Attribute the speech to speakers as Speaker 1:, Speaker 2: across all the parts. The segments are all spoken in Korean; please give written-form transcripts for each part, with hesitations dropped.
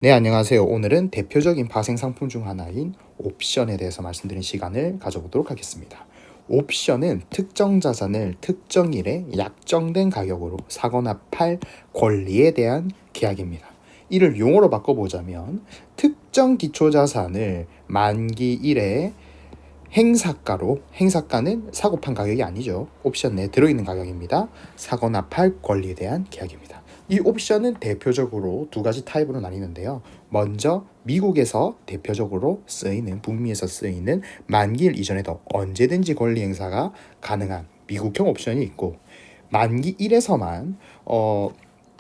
Speaker 1: 네, 안녕하세요. 오늘은 대표적인 파생 상품 중 하나인 옵션에 대해서 말씀드린 시간을 가져보도록 하겠습니다. 옵션은 특정 자산을 특정일에 약정된 가격으로 사거나 팔 권리에 대한 계약입니다. 이를 용어로 바꿔보자면 특정 기초자산을 만기일에 행사가는 사고 판 가격이 아니죠. 옵션 내에 들어있는 가격입니다. 사거나 팔 권리에 대한 계약입니다. 이 옵션은 대표적으로 두 가지 타입으로 나뉘는데요. 먼저 미국에서 대표적으로 쓰이는, 북미에서 쓰이는 만기일 이전에도 언제든지 권리 행사가 가능한 미국형 옵션이 있고, 만기일에서만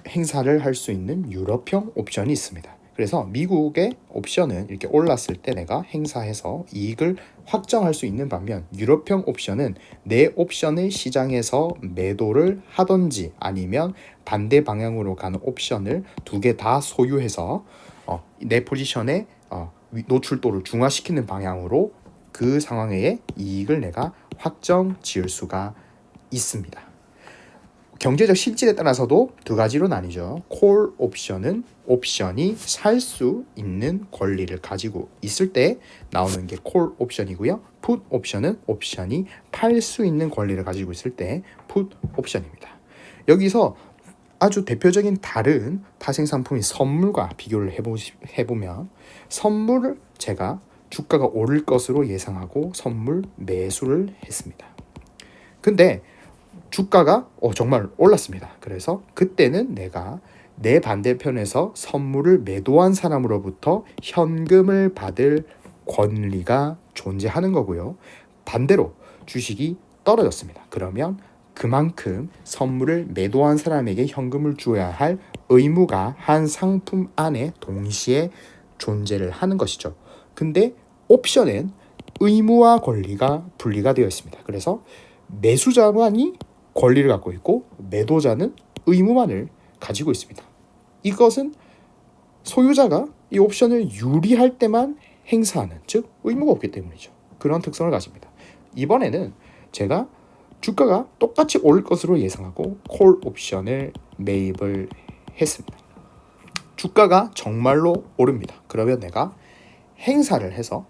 Speaker 1: 행사를 할 수 있는 유럽형 옵션이 있습니다. 그래서 미국의 옵션은 이렇게 올랐을 때 내가 행사해서 이익을 확정할 수 있는 반면, 유럽형 옵션은 내 옵션을 시장에서 매도를 하던지 아니면 반대 방향으로 가는 옵션을 두 개 다 소유해서 내 포지션의 노출도를 중화시키는 방향으로 그 상황의 이익을 내가 확정 지을 수가 있습니다. 경제적 실질에 따라서도 두 가지로 나뉘죠. 콜 옵션은 옵션이 살 수 있는 권리를 가지고 있을 때 나오는 게 콜 옵션이고요. 풋 옵션은 옵션이 팔 수 있는 권리를 가지고 있을 때 풋 옵션입니다. 여기서 아주 대표적인 다른 파생 상품인 선물과 비교를 해보면, 선물을 제가 주가가 오를 것으로 예상하고 선물 매수를 했습니다. 근데 주가가 정말 올랐습니다. 그래서 그때는 내가 내 반대편에서 선물을 매도한 사람으로부터 현금을 받을 권리가 존재하는 거고요. 반대로 주식이 떨어졌습니다. 그러면 그만큼 선물을 매도한 사람에게 현금을 줘야 할 의무가 한 상품 안에 동시에 존재를 하는 것이죠. 근데 옵션은 의무와 권리가 분리가 되어 있습니다. 그래서 매수자만이 권리를 갖고 있고 매도자는 의무만을 가지고 있습니다. 이것은 소유자가 이 옵션을 유리할 때만 행사하는, 즉 의무가 없기 때문이죠. 그런 특성을 가집니다. 이번에는 제가 주가가 똑같이 오를 것으로 예상하고 콜 옵션을 매입을 했습니다. 주가가 정말로 오릅니다. 그러면 내가 행사를 해서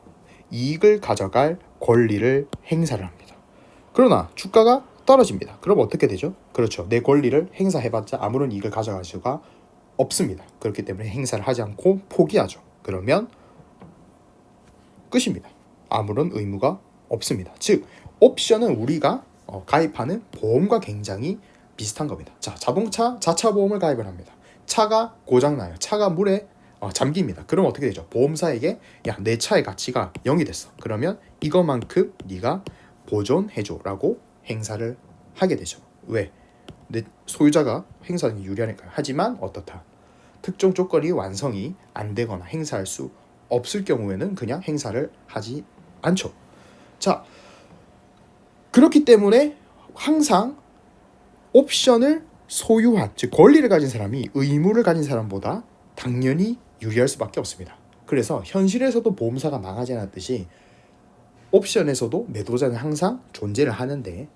Speaker 1: 이익을 가져갈 권리를 행사를 합니다. 그러나 주가가 떨어집니다. 그럼 어떻게 되죠? 그렇죠. 내 권리를 행사해봤자 아무런 이익을 가져갈 수가 없습니다. 그렇기 때문에 행사를 하지 않고 포기하죠. 그러면 끝입니다. 아무런 의무가 없습니다. 즉 옵션은 우리가 가입하는 보험과 굉장히 비슷한 겁니다. 자, 자동차 자차 보험을 가입을 합니다. 차가 고장나요. 차가 물에 잠깁니다. 그럼 어떻게 되죠? 보험사에게 내 차의 가치가 0이 됐어. 그러면 이거만큼 네가 보존해줘라고 행사를 하게 되죠. 왜? 내 소유자가 행사하는 게 유리하니까요. 하지만 어떻다? 특정 조건이 완성이 안 되거나 행사할 수 없을 경우에는 그냥 행사를 하지 않죠. 자, 그렇기 때문에 항상 옵션을 소유한, 즉 권리를 가진 사람이 의무를 가진 사람보다 당연히 유리할 수밖에 없습니다. 그래서 현실에서도 보험사가 망하지 않았듯이 옵션에서도 매도자는 항상 존재를 하는데,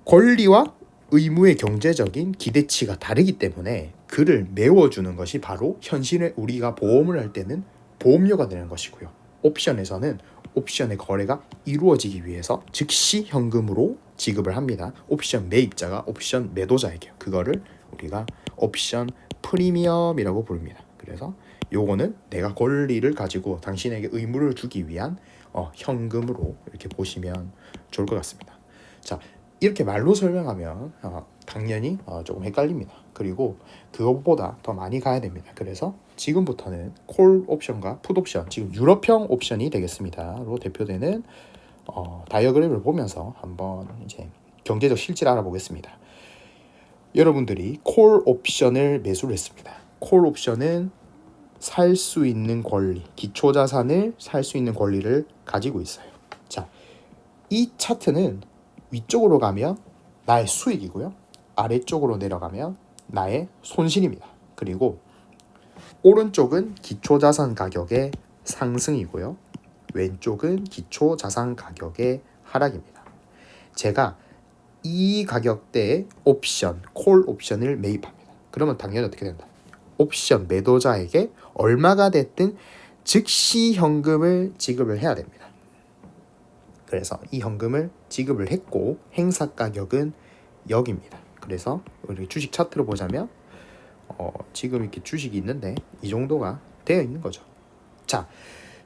Speaker 1: 권리와 의무의 경제적인 기대치가 다르기 때문에 그를 메워주는 것이 바로 현실에 우리가 보험을 할 때는 보험료가 되는 것이고요. 옵션에서는 옵션의 거래가 이루어지기 위해서 즉시 현금으로 지급을 합니다. 옵션 매입자가 옵션 매도자에게. 그거를 우리가 옵션 프리미엄이라고 부릅니다. 그래서 요거는 내가 권리를 가지고 당신에게 의무를 주기 위한 현금으로 이렇게 보시면 좋을 것 같습니다. 자, 이렇게 말로 설명하면 당연히 조금 헷갈립니다. 그리고 그것보다 더 많이 가야 됩니다. 그래서 지금부터는 콜 옵션과 풋 옵션, 지금 유럽형 옵션이 되겠습니다.로 대표되는 다이어그램을 보면서 한번 이제 경제적 실질을 알아보겠습니다. 여러분들이 콜 옵션을 매수를 했습니다. 콜 옵션은 살 수 있는 권리, 기초자산을 살 수 있는 권리를 가지고 있어요. 자, 이 차트는 위쪽으로 가면 나의 수익이고요. 아래쪽으로 내려가면 나의 손실입니다. 그리고 오른쪽은 기초자산 가격의 상승이고요. 왼쪽은 기초자산 가격의 하락입니다. 제가 이 가격대의 옵션, 콜 옵션을 매입합니다. 그러면 당연히 어떻게 된다? 옵션 매도자에게 얼마가 됐든 즉시 현금을 지급을 해야 됩니다. 그래서 이 현금을 지급을 했고 행사 가격은 여기입니다. 그래서 우리 주식 차트로 보자면 지금 이렇게 주식이 있는데 이 정도가 되어 있는 거죠. 자,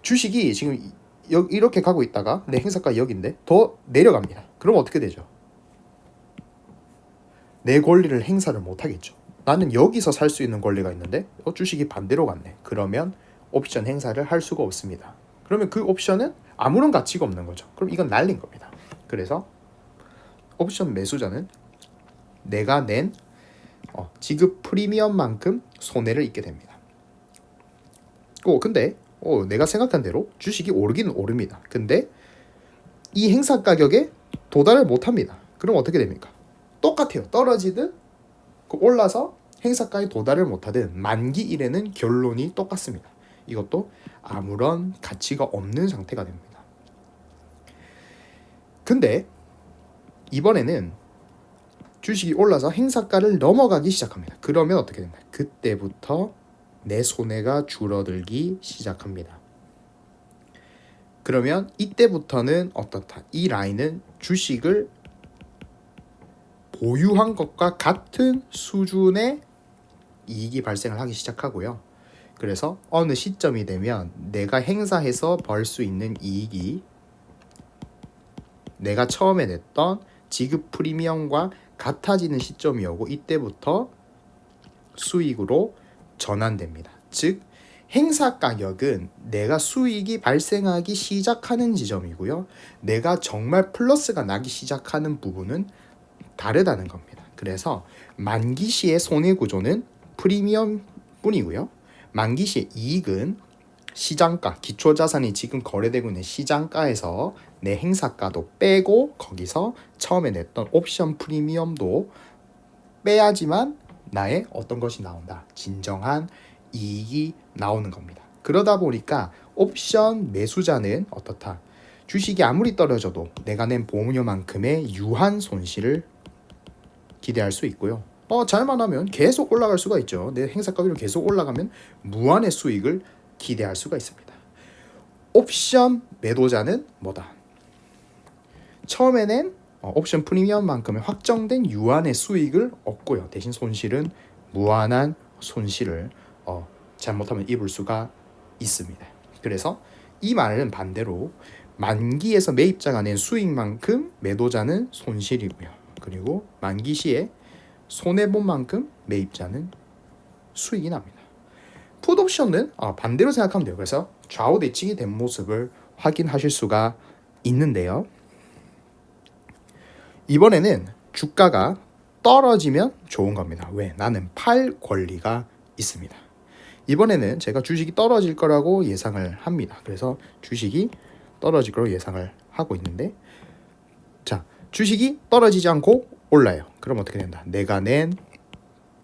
Speaker 1: 주식이 지금 이렇게 가고 있다가 내 행사가 여기인데 더 내려갑니다. 그럼 어떻게 되죠? 내 권리를 행사를 못 하겠죠. 나는 여기서 살 수 있는 권리가 있는데 주식이 반대로 갔네. 그러면 옵션 행사를 할 수가 없습니다. 그러면 그 옵션은 아무런 가치가 없는 거죠. 그럼 이건 날린 겁니다. 그래서 옵션 매수자는 내가 낸 지급 프리미엄만큼 손해를 입게 됩니다. 근데 내가 생각한 대로 주식이 오르기는 오릅니다. 근데 이 행사 가격에 도달을 못합니다. 그럼 어떻게 됩니까? 똑같아요. 떨어지든 올라서 행사가에 도달을 못하든 만기일에는 결론이 똑같습니다. 이것도 아무런 가치가 없는 상태가 됩니다. 근데 이번에는 주식이 올라서 행사가를 넘어가기 시작합니다. 그러면 어떻게 됩니까? 그때부터 내 손해가 줄어들기 시작합니다. 그러면 이때부터는 어떻다? 이 라인은 주식을 보유한 것과 같은 수준의 이익이 발생을 하기 시작하고요. 그래서 어느 시점이 되면 내가 행사해서 벌 수 있는 이익이 내가 처음에 냈던 지급 프리미엄과 같아지는 시점이 오고 이때부터 수익으로 전환됩니다. 즉 행사 가격은 내가 수익이 발생하기 시작하는 지점이고요. 내가 정말 플러스가 나기 시작하는 부분은 다르다는 겁니다. 그래서 만기 시의 손해 구조는 프리미엄 뿐이고요. 만기 시의 이익은 시장가, 기초자산이 지금 거래되고 있는 시장가에서 내 행사가도 빼고 거기서 처음에 냈던 옵션 프리미엄도 빼야지만 나의 어떤 것이 나온다. 진정한 이익이 나오는 겁니다. 그러다 보니까 옵션 매수자는 어떻다. 주식이 아무리 떨어져도 내가 낸 보험료만큼의 유한 손실을 기대할 수 있고요. 잘만 하면 계속 올라갈 수가 있죠. 내 행사가격이 계속 올라가면 무한의 수익을 기대할 수가 있습니다. 옵션 매도자는 뭐다? 처음에 낸 옵션 프리미엄만큼의 확정된 유한의 수익을 얻고요. 대신 손실은 무한한 손실을 잘못하면 입을 수가 있습니다. 그래서 이 말은 반대로 만기에서 매입자가 낸 수익만큼 매도자는 손실이고요. 그리고 만기 시에 손해본 만큼 매입자는 수익이 납니다. 풋옵션은 반대로 생각하면 돼요. 그래서 좌우 대칭이 된 모습을 확인하실 수가 있는데요. 이번에는 주가가 떨어지면 좋은 겁니다. 왜? 나는 팔 권리가 있습니다. 이번에는 제가 주식이 떨어질 거라고 예상을 합니다. 그래서 주식이 떨어질 거라고 예상을 하고 있는데, 자, 주식이 떨어지지 않고 올라요. 그럼 어떻게 된다? 내가 낸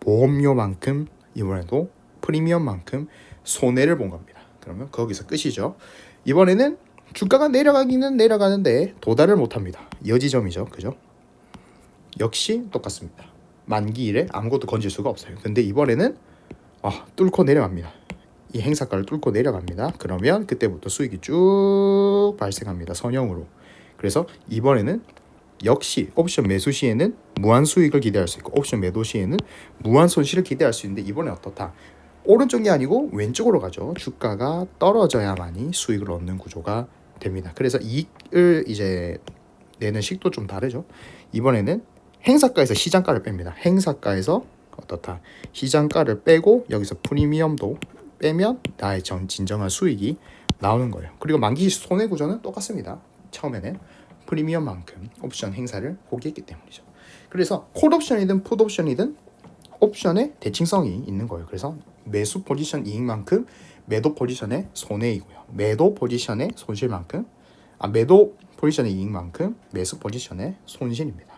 Speaker 1: 보험료만큼 이번에도 프리미엄만큼 손해를 본 겁니다. 그러면 거기서 끝이죠. 이번에는 주가가 내려가기는 내려가는데 도달을 못합니다. 여지점이죠. 그죠? 역시 똑같습니다. 만기일에 아무것도 건질 수가 없어요. 근데 이번에는 뚫고 내려갑니다. 이 행사가를 뚫고 내려갑니다. 그러면 그때부터 수익이 쭉 발생합니다. 선형으로. 그래서 이번에는 역시 옵션 매수 시에는 무한 수익을 기대할 수 있고 옵션 매도 시에는 무한 손실을 기대할 수 있는데 이번에 어떻다? 오른쪽이 아니고 왼쪽으로 가죠. 주가가 떨어져야만이 수익을 얻는 구조가 됩니다. 그래서 이익을 이제 내는 식도 좀 다르죠. 이번에는 행사가에서 시장가를 뺍니다. 행사가에서 어떻다? 시장가를 빼고 여기서 프리미엄도 빼면 나의 진정한 수익이 나오는 거예요. 그리고 만기 손해 구조는 똑같습니다. 처음에는 프리미엄만큼 옵션 행사를 포기했기 때문이죠. 그래서 콜옵션이든 풋옵션이든 옵션에 대칭성이 있는 거예요. 그래서 매수 포지션 이익만큼 매도 포지션의 손해이고요. 매도 포지션의 손실만큼 매도 포지션의 이익만큼 매수 포지션의 손실입니다.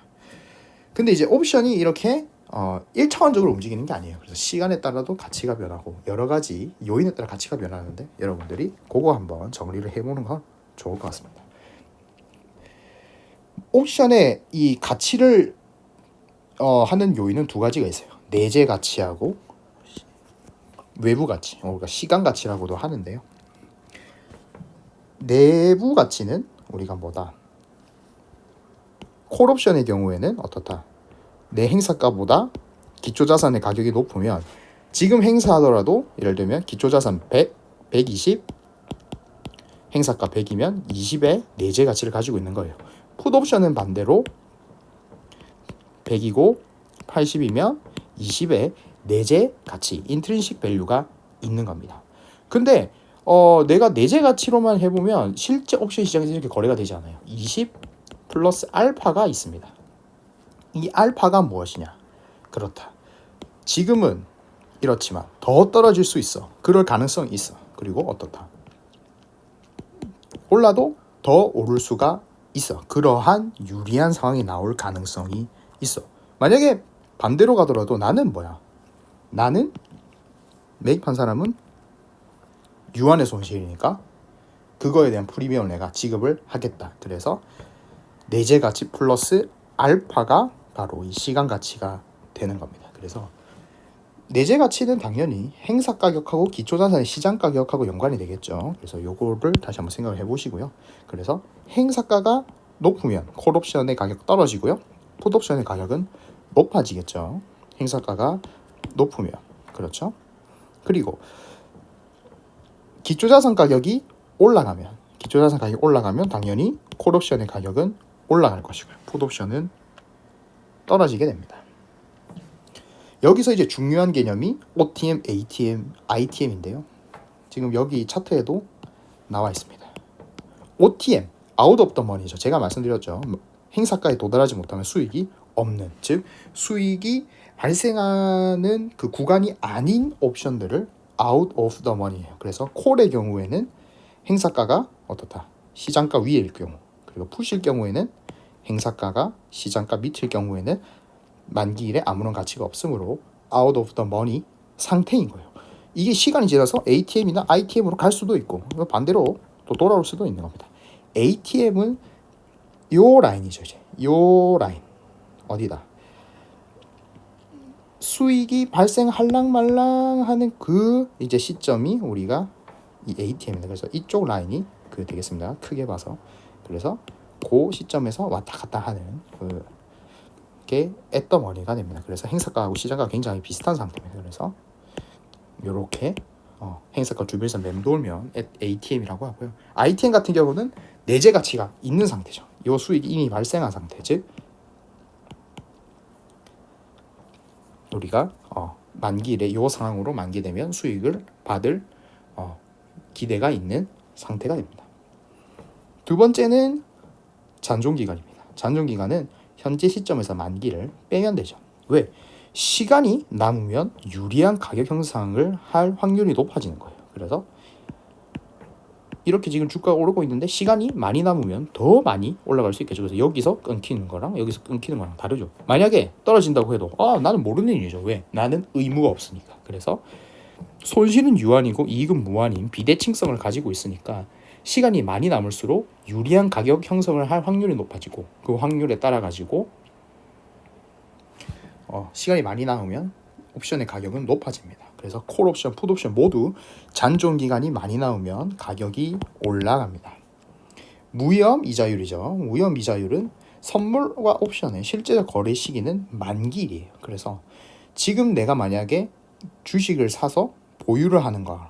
Speaker 1: 근데 이제 옵션이 이렇게 1차원적으로 움직이는 게 아니에요. 그래서 시간에 따라도 가치가 변하고 여러 가지 요인에 따라 가치가 변하는데 여러분들이 그거 한번 정리를 해보는 건 좋을 것 같습니다. 옵션의 이 가치를 하는 요인은 두 가지가 있어요. 내재 가치하고 외부 가치, 우리가 시간 가치라고도 하는데요. 내부 가치는 우리가 뭐다? 콜옵션의 경우에는 어떻다? 내 행사가보다 기초자산의 가격이 높으면 지금 행사하더라도 예를 들면 기초자산 100, 120, 행사가 100이면 20의 내재 가치를 가지고 있는 거예요. 풋옵션은 반대로 100이고 80이면 20의 내재 가치, 인트린식 밸류가 있는 겁니다. 근데 내가 내재 가치로만 해보면 실제 옵션 시장에서 이렇게 거래가 되지 않아요. 20 플러스 알파가 있습니다. 이 알파가 무엇이냐? 그렇다. 지금은 이렇지만 더 떨어질 수 있어. 그럴 가능성이 있어. 그리고 어떻다? 올라도 더 오를 수가 있어. 그러한 유리한 상황이 나올 가능성이 있어. 만약에 반대로 가더라도 나는 뭐야? 나는 매입한 사람은 유한의 손실이니까 그거에 대한 프리미엄을 내가 지급을 하겠다. 그래서 내재 가치 플러스 알파가 바로 이 시간 가치가 되는 겁니다. 그래서 내재 가치는 당연히 행사 가격하고 기초자산의 시장 가격하고 연관이 되겠죠. 그래서 요거를 다시 한번 생각을 해보시고요. 그래서 행사가가 높으면 콜옵션의 가격 떨어지고요. 풋옵션의 가격은 높아지겠죠. 행사가가 높으면. 그렇죠. 그리고 기초자산 가격이 올라가면 당연히 콜옵션의 가격은 올라갈 것이고요. 풋옵션은 떨어지게 됩니다. 여기서 이제 중요한 개념이 OTM, ATM, ITM인데요. 지금 여기 차트에도 나와 있습니다. OTM, out of the money죠. 제가 말씀드렸죠. 행사가에 도달하지 못하면 수익이 없는, 즉 수익이 발생하는 그 구간이 아닌 옵션들을 out of the money예요. 그래서 콜의 경우에는 행사가가 어떻다? 시장가 위일 경우, 그리고 풋일 경우에는 행사가가 시장가 밑일 경우에는 만기일에 아무런 가치가 없으므로 out of the money 상태인 거예요. 이게 시간이 지나서 ATM이나 ITM으로 갈 수도 있고 반대로 또 돌아올 수도 있는 겁니다. ATM은 요 라인이죠. 이제 요 라인 어디다? 수익이 발생할랑말랑하는 그 이제 시점이 우리가 이 ATM입니다. 그래서 이쪽 라인이 그 되겠습니다. 크게 봐서. 그래서 그 시점에서 왔다 갔다 하는 게 at the money가 됩니다. 그래서 행사가하고 시장가가 굉장히 비슷한 상태입니다. 그래서 이렇게 행사가 주변에서 맴돌면 ATM이라고 하고요. ITM 같은 경우는 내재 가치가 있는 상태죠. 이 수익이 이미 발생한 상태, 즉 우리가 만기일에 이 상황으로 만기되면 수익을 받을 기대가 있는 상태가 됩니다. 두 번째는 잔존기간입니다. 잔존기간은 현재 시점에서 만기를 빼면 되죠. 왜? 시간이 남으면 유리한 가격 형성을 할 확률이 높아지는 거예요. 그래서 이렇게 지금 주가가 오르고 있는데 시간이 많이 남으면 더 많이 올라갈 수 있겠죠. 그래서 여기서 끊기는 거랑 여기서 끊기는 거랑 다르죠. 만약에 떨어진다고 해도 나는 모르는 일이죠. 왜? 나는 의무가 없으니까. 그래서 손실은 유한이고 이익은 무한인 비대칭성을 가지고 있으니까 시간이 많이 남을수록 유리한 가격 형성을 할 확률이 높아지고 그 확률에 따라 가지고 시간이 많이 남으면 옵션의 가격은 높아집니다. 그래서 콜옵션, 풋옵션 모두 잔존 기간이 많이 나오면 가격이 올라갑니다. 무위험 이자율이죠. 무위험 이자율은 선물과 옵션의 실제적 거래 시기는 만기일이에요. 그래서 지금 내가 만약에 주식을 사서 보유를 하는 거,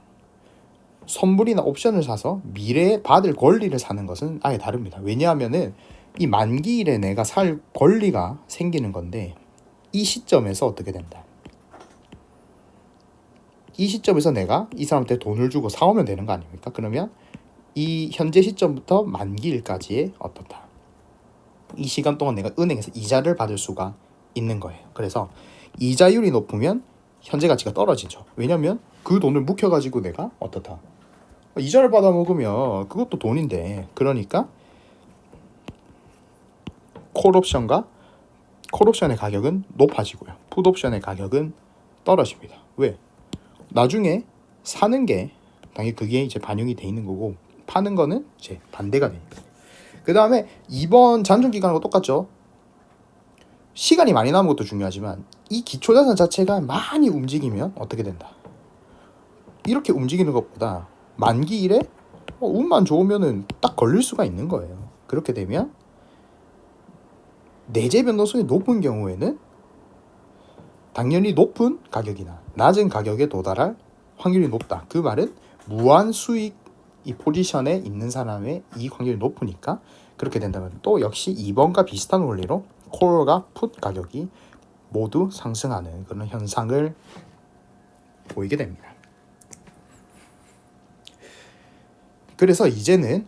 Speaker 1: 선물이나 옵션을 사서 미래에 받을 권리를 사는 것은 아예 다릅니다. 왜냐하면은 이 만기일에 내가 살 권리가 생기는 건데 이 시점에서 어떻게 된다? 이 시점에서 내가 이 사람한테 돈을 주고 사오면 되는 거 아닙니까? 그러면 이 현재 시점부터 만기일까지의 어떻다? 이 시간 동안 내가 은행에서 이자를 받을 수가 있는 거예요. 그래서 이자율이 높으면 현재 가치가 떨어지죠. 왜냐면 그 돈을 묵혀가지고 내가 어떻다? 이자를 받아 먹으면 그것도 돈인데, 그러니까 콜옵션의 가격은 높아지고요. 풋옵션의 가격은 떨어집니다. 왜? 나중에 사는 게 당연히 그게 이제 반영이 돼 있는 거고 파는 거는 이제 반대가 되니까. 그 다음에 이번 잔존 기간하고 똑같죠. 시간이 많이 남은 것도 중요하지만 이 기초자산 자체가 많이 움직이면 어떻게 된다? 이렇게 움직이는 것보다 만기일에 운만 좋으면은 딱 걸릴 수가 있는 거예요. 그렇게 되면 내재 변동성이 높은 경우에는 당연히 높은 가격이나 낮은 가격에 도달할 확률이 높다. 그 말은 무한 수익 이 포지션에 있는 사람의 이익 확률이 높으니까 그렇게 된다면 또 역시 2번과 비슷한 원리로 콜과 풋 가격이 모두 상승하는 그런 현상을 보이게 됩니다. 그래서 이제는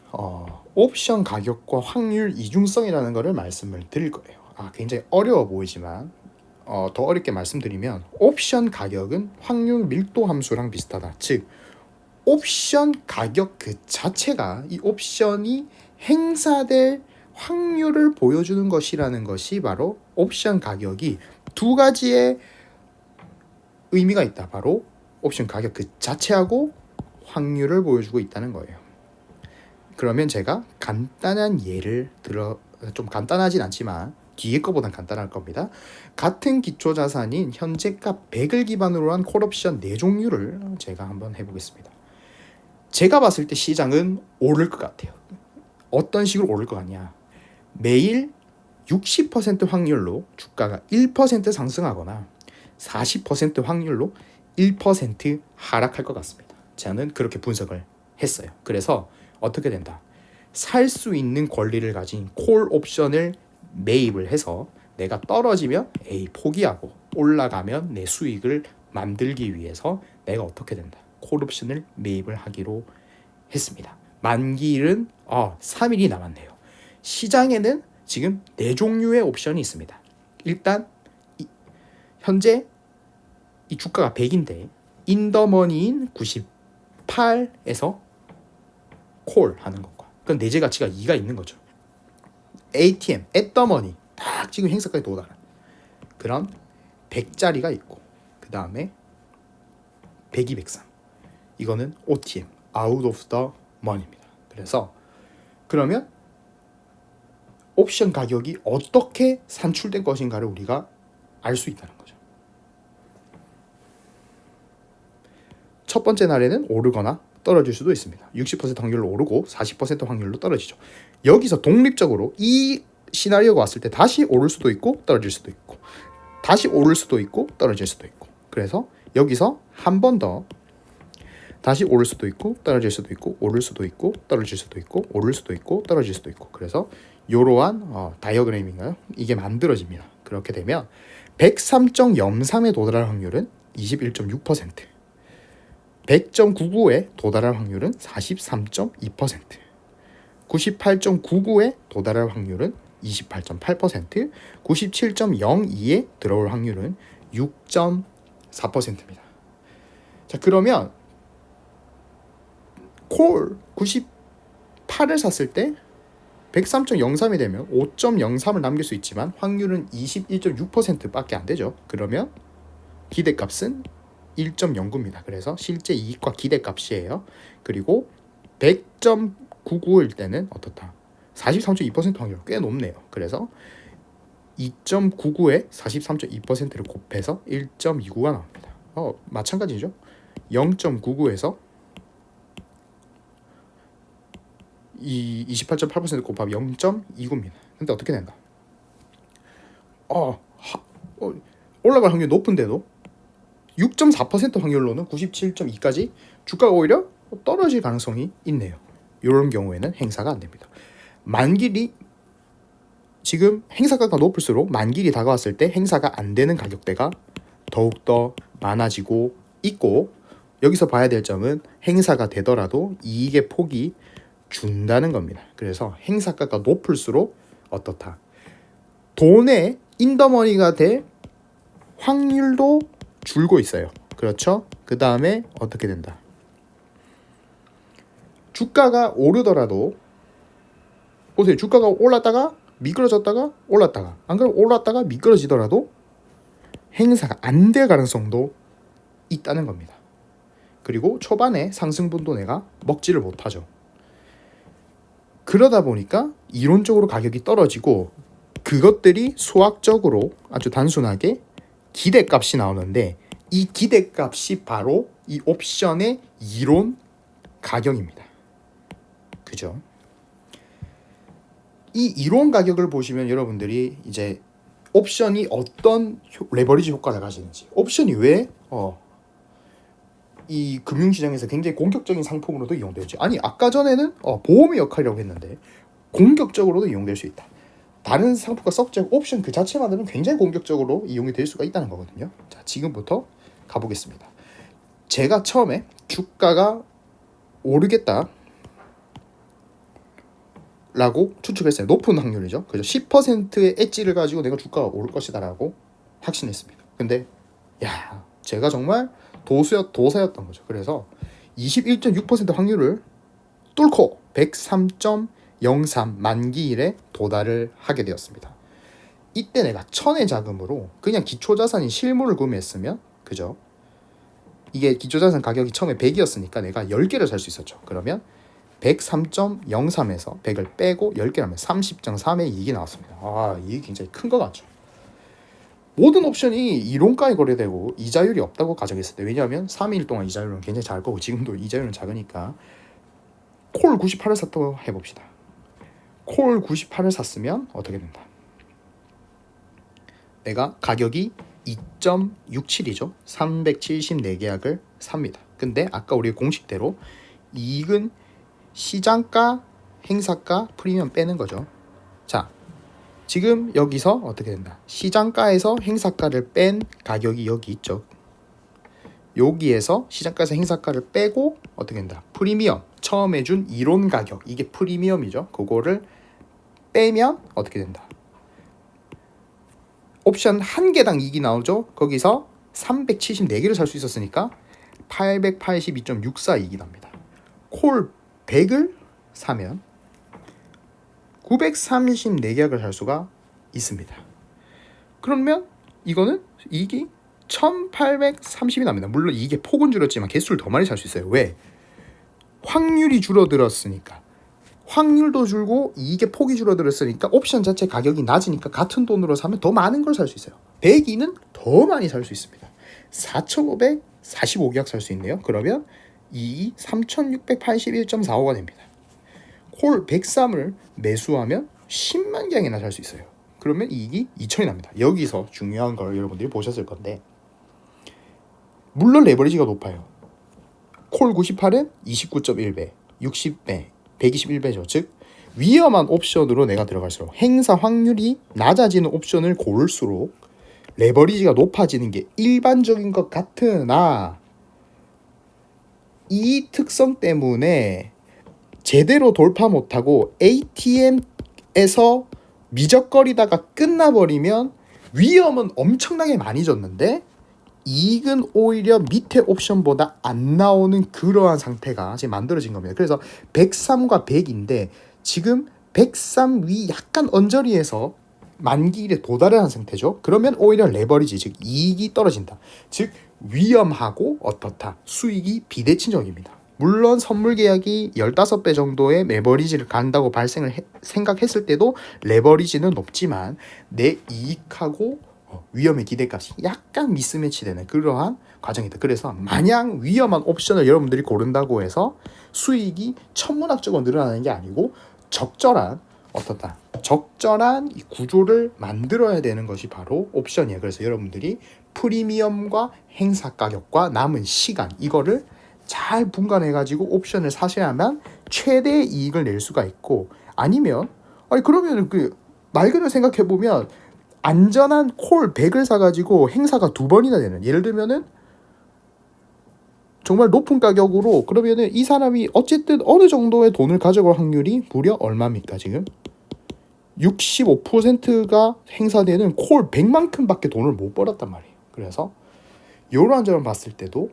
Speaker 1: 옵션 가격과 확률 이중성이라는 것을 말씀을 드릴 거예요. 굉장히 어려워 보이지만 더 어렵게 말씀드리면 옵션 가격은 확률 밀도 함수랑 비슷하다. 즉 옵션 가격 그 자체가 이 옵션이 행사될 확률을 보여주는 것이라는 것이 바로 옵션 가격이 두 가지의 의미가 있다. 바로 옵션 가격 그 자체하고 확률을 보여주고 있다는 거예요. 그러면 제가 간단한 예를 좀 간단하진 않지만 뒤에 거보단 간단할 겁니다. 같은 기초자산인 현재가 100을 기반으로 한 콜옵션 4종류를 제가 한번 해보겠습니다. 제가 봤을 때 시장은 오를 것 같아요. 어떤 식으로 오를 것 같냐. 매일 60% 확률로 주가가 1% 상승하거나 40% 확률로 1% 하락할 것 같습니다. 저는 그렇게 분석을 했어요. 그래서 어떻게 된다. 살 수 있는 권리를 가진 콜 옵션을 매입을 해서 내가 떨어지면 포기하고 올라가면 내 수익을 만들기 위해서 내가 어떻게 된다. 콜 옵션을 매입을 하기로 했습니다. 만기일은 3일이 남았네요. 시장에는 지금 4종류의 옵션이 있습니다. 일단 현재 이 주가가 100인데 인더머니인 98에서 콜 하는 것과 그건 내재 가치가 2가 있는 거죠. ATM, 앳더머니 딱 지금 행사까지 도달한 그런 100짜리가 있고 그 다음에 102, 103 이거는 OTM, Out of the Money입니다. 그래서 그러면 옵션 가격이 어떻게 산출된 것인가를 우리가 알 수 있다는 거죠. 첫 번째 날에는 오르거나 떨어질 수도 있습니다. 60% 확률로 오르고 40% 확률로 떨어지죠. 여기서 독립적으로 이 시나리오가 왔을 때 다시 오를 수도 있고 떨어질 수도 있고 다시 오를 수도 있고 떨어질 수도 있고 그래서 여기서 한 번 더 다시 오를 수도 있고 떨어질 수도 있고 오를 수도 있고 떨어질 수도 있고 오를 수도 있고 떨어질 수도 있고 그래서 이러한 다이어그램인가요? 이게 만들어집니다. 그렇게 되면 103.03에 도달할 확률은 21.6%, 100.99에 도달할 확률은 43.2%, 98.99에 도달할 확률은 28.8%, 97.02에 들어올 확률은 6.4%입니다. 자, 그러면 콜 98을 샀을 때 103.03이 되면 5.03을 남길 수 있지만 확률은 21.6%밖에 안 되죠. 그러면 기대값은 1.09입니다. 그래서 실제 이익과 기대값이에요. 그리고 100.99일 때는 어떻다? 43.2% 확률 꽤 높네요. 그래서 2.99에 43.2%를 곱해서 1.29가 나옵니다. 마찬가지죠. 0.99에서 28.8% 곱하면 0.29입니다. 근데 어떻게 된다? 올라갈 확률이 높은데도 6.4% 확률로는 97.2까지 주가가 오히려 떨어질 가능성이 있네요. 이런 경우에는 행사가 안 됩니다. 만기일이 지금 행사가가 높을수록 만기일이 다가왔을 때 행사가 안 되는 가격대가 더욱더 많아지고 있고 여기서 봐야 될 점은 행사가 되더라도 이익의 폭이 준다는 겁니다. 그래서 행사가가 높을수록 어떻다? 돈의 인더머니가 될 확률도 줄고 있어요. 그렇죠? 그 다음에 어떻게 된다? 주가가 오르더라도 보세요. 주가가 올랐다가 미끄러졌다가 올랐다가 안 그러면 올랐다가 미끄러지더라도 행사가 안 될 가능성도 있다는 겁니다. 그리고 초반에 상승분도 내가 먹지를 못하죠. 그러다 보니까 이론적으로 가격이 떨어지고 그것들이 수학적으로 아주 단순하게 기대값이 나오는데 이 기대값이 바로 이 옵션의 이론 가격입니다. 그죠? 이 이론 가격을 보시면 여러분들이 이제 옵션이 어떤 레버리지 효과를 가지는지, 옵션이 왜 이 금융시장에서 굉장히 공격적인 상품으로도 이용되지. 아니 아까 전에는 보험의 역할이라고 했는데 공격적으로도 이용될 수 있다. 다른 상품과 섞지 않고 옵션 그 자체만으로는 굉장히 공격적으로 이용이 될 수가 있다는 거거든요. 자, 지금부터 가보겠습니다. 제가 처음에 주가가 오르겠다 라고 추측했어요. 높은 확률이죠. 그죠? 10%의 엣지를 가지고 내가 주가가 오를 것이다 라고 확신했습니다. 근데 제가 정말 도사였던 거죠. 그래서 21.6% 확률을 뚫고 103.03 만기일에 도달을 하게 되었습니다. 이때 내가 1000의 자금으로 그냥 기초자산인 실물을 구매했으면, 그죠? 이게 기초자산 가격이 처음에 100이었으니까 내가 10개를 살 수 있었죠. 그러면 103.03에서 100을 빼고 10개를 하면 30.3의 이익이 나왔습니다. 이익이 굉장히 큰 것 같죠. 모든 옵션이 이론가에 거래되고 이자율이 없다고 가정했을 때, 왜냐하면 3일 동안 이자율은 굉장히 작을 거고 지금도 이자율은 작으니까 콜 98을 샀다고 해봅시다. 콜 98을 샀으면 어떻게 된다? 내가 가격이 2.67이죠. 374계약을 삽니다. 근데 아까 우리 공식대로 이익은 시장가, 행사가, 프리미엄 빼는 거죠. 자, 지금 여기서 어떻게 된다? 시장가에서 행사가를 뺀 가격이 여기 있죠. 여기에서 시장가에서 행사가를 빼고 어떻게 된다? 프리미엄, 처음에 준 이론 가격, 이게 프리미엄이죠. 그거를 빼면 어떻게 된다? 옵션 한 개당 이익이 나오죠. 거기서 374개를 살 수 있었으니까 882.64 이익이 납니다. 콜 100을 사면 934계약을 살 수가 있습니다. 그러면 이거는 이익이 1830이 납니다. 물론 이게 폭은 줄었지만 개수를 더 많이 살 수 있어요. 왜? 확률이 줄어들었으니까. 확률도 줄고 이익의 폭이 줄어들었으니까 옵션 자체 가격이 낮으니까 같은 돈으로 사면 더 많은 걸 살 수 있어요. 102는 더 많이 살 수 있습니다. 4545계약 살 수 있네요. 그러면 이익이 3681.45가 됩니다. 콜 103을 매수하면 10만 계약이나 살 수 있어요. 그러면 이익이 2천이 납니다. 여기서 중요한 걸 여러분들이 보셨을 건데, 물론 레버리지가 높아요. 콜 98은 29.1배, 60배, 121배죠. 즉 위험한 옵션으로 내가 들어갈수록 행사 확률이 낮아지는 옵션을 고를수록 레버리지가 높아지는 게 일반적인 것 같으나, 이 특성 때문에 제대로 돌파 못하고 ATM에서 미적거리다가 끝나버리면 위험은 엄청나게 많이 줬는데 이익은 오히려 밑에 옵션보다 안 나오는 그러한 상태가 지금 만들어진 겁니다. 그래서 103과 100인데 지금 103 위 약간 언저리에서 만기일에 도달을 한 상태죠. 그러면 오히려 레버리지, 즉 이익이 떨어진다. 즉 위험하고 어떻다, 수익이 비대칭적입니다. 물론 선물 계약이 15배 정도의 레버리지를 간다고 생각했을 때도 레버리지는 높지만 내 이익하고 위험의 기대값이 약간 미스매치되는 그러한 과정이다. 그래서 마냥 위험한 옵션을 여러분들이 고른다고 해서 수익이 천문학적으로 늘어나는 게 아니고 적절한 이 구조를 만들어야 되는 것이 바로 옵션이에요. 그래서 여러분들이 프리미엄과 행사 가격과 남은 시간, 이거를 잘 분간해가지고 옵션을 사셔야만 최대의 이익을 낼 수가 있고, 아니면 그러면 말 그대로 생각해보면 안전한 콜 100을 사가지고 행사가 2번이나 되는, 예를 들면은 정말 높은 가격으로, 그러면은 이 사람이 어쨌든 어느 정도의 돈을 가져갈 확률이 무려 얼마입니까? 지금 65%가 행사되는 콜 100만큼밖에 돈을 못 벌었단 말이에요. 그래서 이러한 점을 봤을 때도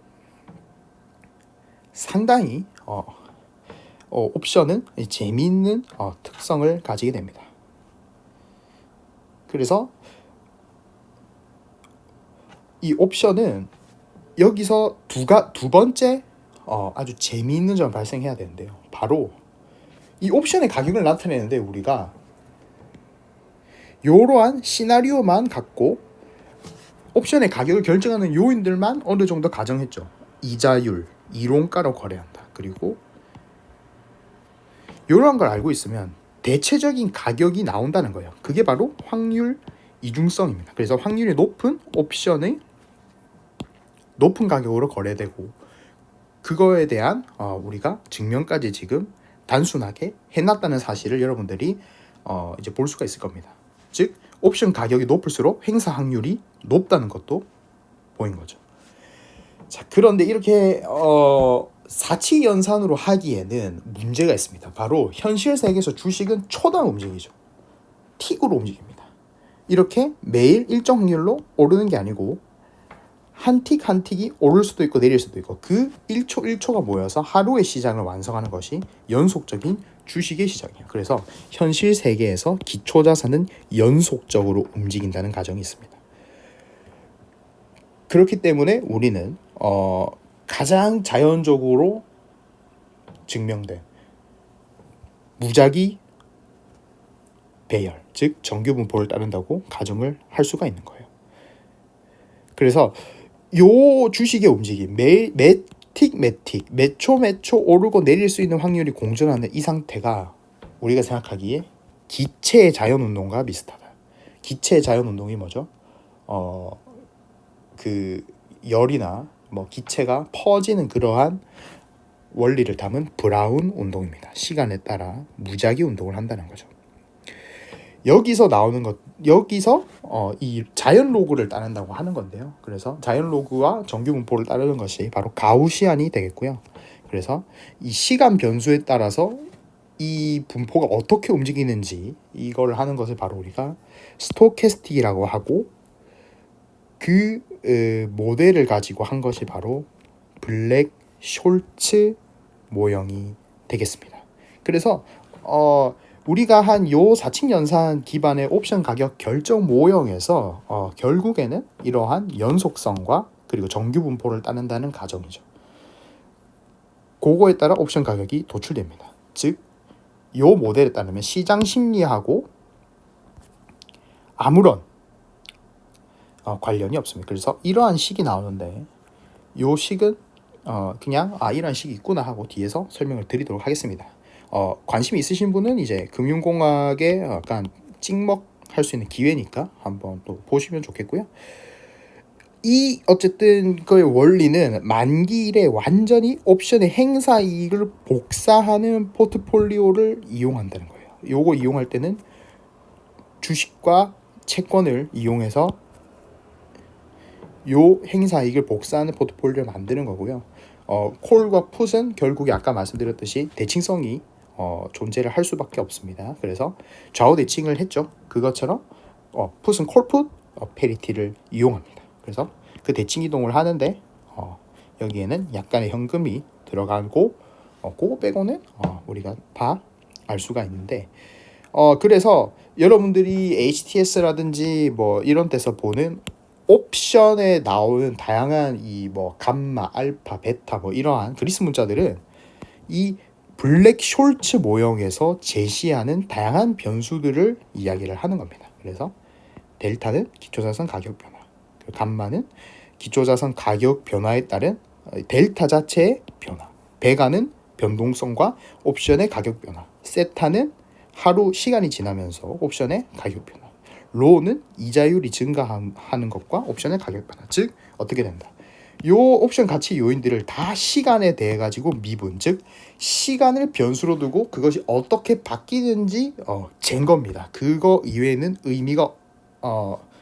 Speaker 1: 상당히 옵션은 재미있는 특성을 가지게 됩니다. 그래서 이 옵션은 여기서 두 번째 아주 재미있는 점이 발생해야 되는데요. 바로 이 옵션의 가격을 나타내는데 우리가 이러한 시나리오만 갖고 옵션의 가격을 결정하는 요인들만 어느 정도 가정했죠. 이자율, 이론가로 거래한다. 그리고 이런 걸 알고 있으면 대체적인 가격이 나온다는 거예요. 그게 바로 확률 이중성입니다. 그래서 확률이 높은 옵션의 높은 가격으로 거래되고 그거에 대한 우리가 증명까지 지금 단순하게 해놨다는 사실을 여러분들이 이제 볼 수가 있을 겁니다. 즉 옵션 가격이 높을수록 행사 확률이 높다는 것도 보인 거죠. 자, 그런데 이렇게 사치 연산으로 하기에는 문제가 있습니다. 바로 현실 세계에서 주식은 초당 움직이죠. 틱으로 움직입니다. 이렇게 매일 일정 확률로 오르는 게 아니고 한 틱 한 틱이 오를 수도 있고 내릴 수도 있고 그 1초 1초가 모여서 하루의 시장을 완성하는 것이 연속적인 주식의 시장이에요. 그래서 현실 세계에서 기초자산은 연속적으로 움직인다는 가정이 있습니다. 그렇기 때문에 우리는 가장 자연적으로 증명된 무작위 배열, 즉 정규 분포를 따른다고 가정을 할 수가 있는 거예요. 그래서 요 주식의 움직임, 매틱 몇 초 오르고 내릴 수 있는 확률이 공존하는 이 상태가 우리가 생각하기에 기체의 자연운동과 비슷하다. 기체의 자연운동이 뭐죠? 그 열이나 뭐 기체가 퍼지는 그러한 원리를 담은 브라운 운동입니다. 시간에 따라 무작위 운동을 한다는 거죠. 여기서 나오는 것, 여기서 이 자연 로그를 따른다고 하는 건데요. 그래서 자연 로그와 정규 분포를 따르는 것이 바로 가우시안이 되겠고요. 그래서 이 시간 변수에 따라서 이 분포가 어떻게 움직이는지 이걸 하는 것을 바로 우리가 스토캐스틱이라고 하고 그 모델을 가지고 한 것이 바로 블랙 숄츠 모형이 되겠습니다. 그래서 우리가 한 요 사칙 연산 기반의 옵션 가격 결정 모형에서 결국에는 이러한 연속성과 그리고 정규 분포를 따른다는 가정이죠. 그거에 따라 옵션 가격이 도출됩니다. 즉, 요 모델에 따르면 시장 심리하고 아무런 관련이 없습니다. 그래서 이러한 식이 나오는데 요 식은 그냥 이런 식이 있구나 하고 뒤에서 설명을 드리도록 하겠습니다. 관심이 있으신 분은 이제 금융공학에 약간 찍먹할 수 있는 기회니까 한번 또 보시면 좋겠고요. 이 어쨌든 그의 원리는 만기일에 완전히 옵션의 행사 이익을 복사하는 포트폴리오를 이용한다는 거예요. 요거 이용할 때는 주식과 채권을 이용해서 요 행사 이익을 복사하는 포트폴리오를 만드는 거고요. 콜과 풋은 결국에 아까 말씀드렸듯이 대칭성이 존재를 할 수밖에 없습니다. 그래서 좌우 대칭을 했죠. 그것처럼 풋은 콜풋 페리티를 이용합니다. 그래서 그 대칭 이동을 하는데 여기에는 약간의 현금이 들어가고 그거 빼고는 우리가 다 알 수가 있는데 그래서 여러분들이 HTS라든지 뭐 이런 데서 보는 옵션에 나오는 다양한 이 뭐 감마, 알파, 베타 뭐 이러한 그리스 문자들은 이 블랙 숄츠 모형에서 제시하는 다양한 변수들을 이야기를 하는 겁니다. 그래서 델타는 기초자산 가격 변화, 감마는 기초자산 가격 변화에 따른 델타 자체의 변화, 베가는 변동성과 옵션의 가격 변화, 세타는 하루 시간이 지나면서 옵션의 가격 변화, 로는 이자율이 증가하는 것과 옵션의 가격 변화. 즉 어떻게 된다. 요 옵션 가치 요인들을 다 시간에 대해 가지고 미분, 즉 시간을 변수로 두고 그것이 어떻게 바뀌는지 잰 겁니다. 그거 이외에는 의미가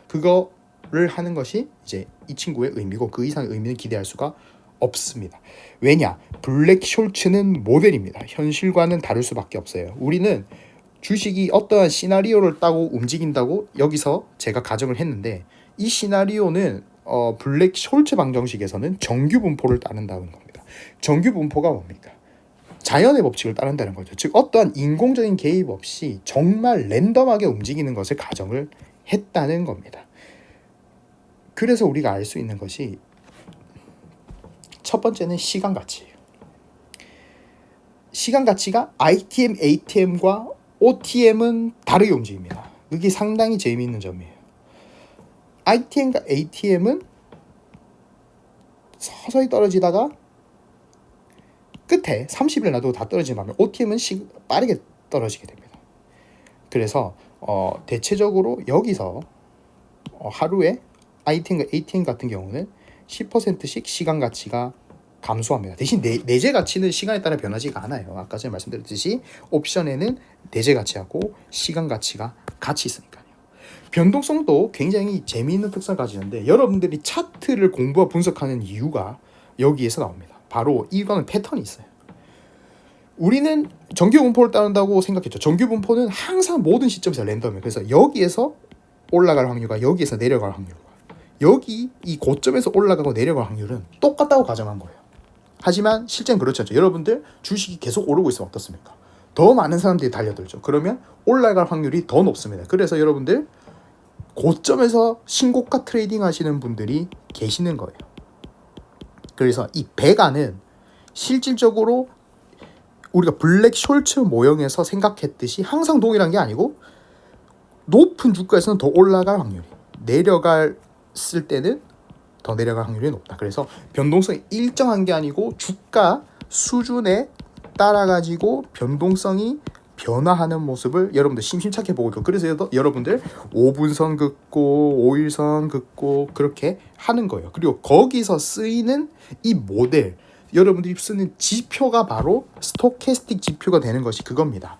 Speaker 1: 그거를 하는 것이 이제 이 친구의 의미고 그 이상의 의미는 기대할 수가 없습니다. 왜냐? 블랙 숄츠는 모델입니다. 현실과는 다를 수밖에 없어요. 우리는 주식이 어떠한 시나리오를 따고 움직인다고 여기서 제가 가정을 했는데 이 시나리오는 블랙 숄츠 방정식에서는 정규 분포를 따른다는 겁니다. 정규 분포가 뭡니까? 자연의 법칙을 따른다는 거죠. 즉 어떠한 인공적인 개입 없이 정말 랜덤하게 움직이는 것을 가정을 했다는 겁니다. 그래서 우리가 알 수 있는 것이 첫 번째는 시간 가치예요. 시간 가치가 ITM, ATM과 OTM은 다르게 움직입니다. 그게 상당히 재미있는 점이에요. ITM과 ATM은 서서히 떨어지다가 끝에 30일 놔두고 다 떨어지는 반면 OTM은 빠르게 떨어지게 됩니다. 그래서 대체적으로 여기서 하루에 ITM과 ATM 같은 경우는 10%씩 시간 가치가 감소합니다. 대신 내재 가치는 시간에 따라 변하지가 않아요. 아까 전에 말씀드렸듯이 옵션에는 내재 가치하고 시간 가치가 같이 있으니까요. 변동성도 굉장히 재미있는 특성을 가지는데 여러분들이 차트를 공부와 분석하는 이유가 여기에서 나옵니다. 바로 이거는 패턴이 있어요. 우리는 정규 분포를 따른다고 생각했죠. 정규 분포는 항상 모든 시점에서 랜덤이에요. 그래서 여기에서 올라갈 확률과 여기에서 내려갈 확률과 여기 이 고점에서 올라가고 내려갈 확률은 똑같다고 가정한 거예요. 하지만 실제는 그렇지 않죠. 여러분들 주식이 계속 오르고 있으면 어떻습니까? 더 많은 사람들이 달려들죠. 그러면 올라갈 확률이 더 높습니다. 그래서 여러분들 고점에서 신고가 트레이딩 하시는 분들이 계시는 거예요. 그래서 이 배가는 실질적으로 우리가 블랙 숄츠 모형에서 생각했듯이 항상 동일한 게 아니고 높은 주가에서는 더 올라갈 확률이, 내려갔을 때는 더 내려갈 확률이 높다. 그래서 변동성이 일정한 게 아니고 주가 수준에 따라 가지고 변동성이 변화하는 모습을 여러분들 심심찮게 보고 있고, 그래서 여러분들 5분선 긋고 5일선 긋고 그렇게 하는 거예요. 그리고 거기서 쓰이는 이 모델, 여러분들이 쓰는 지표가 바로 스토캐스틱 지표가 되는 것이 그겁니다.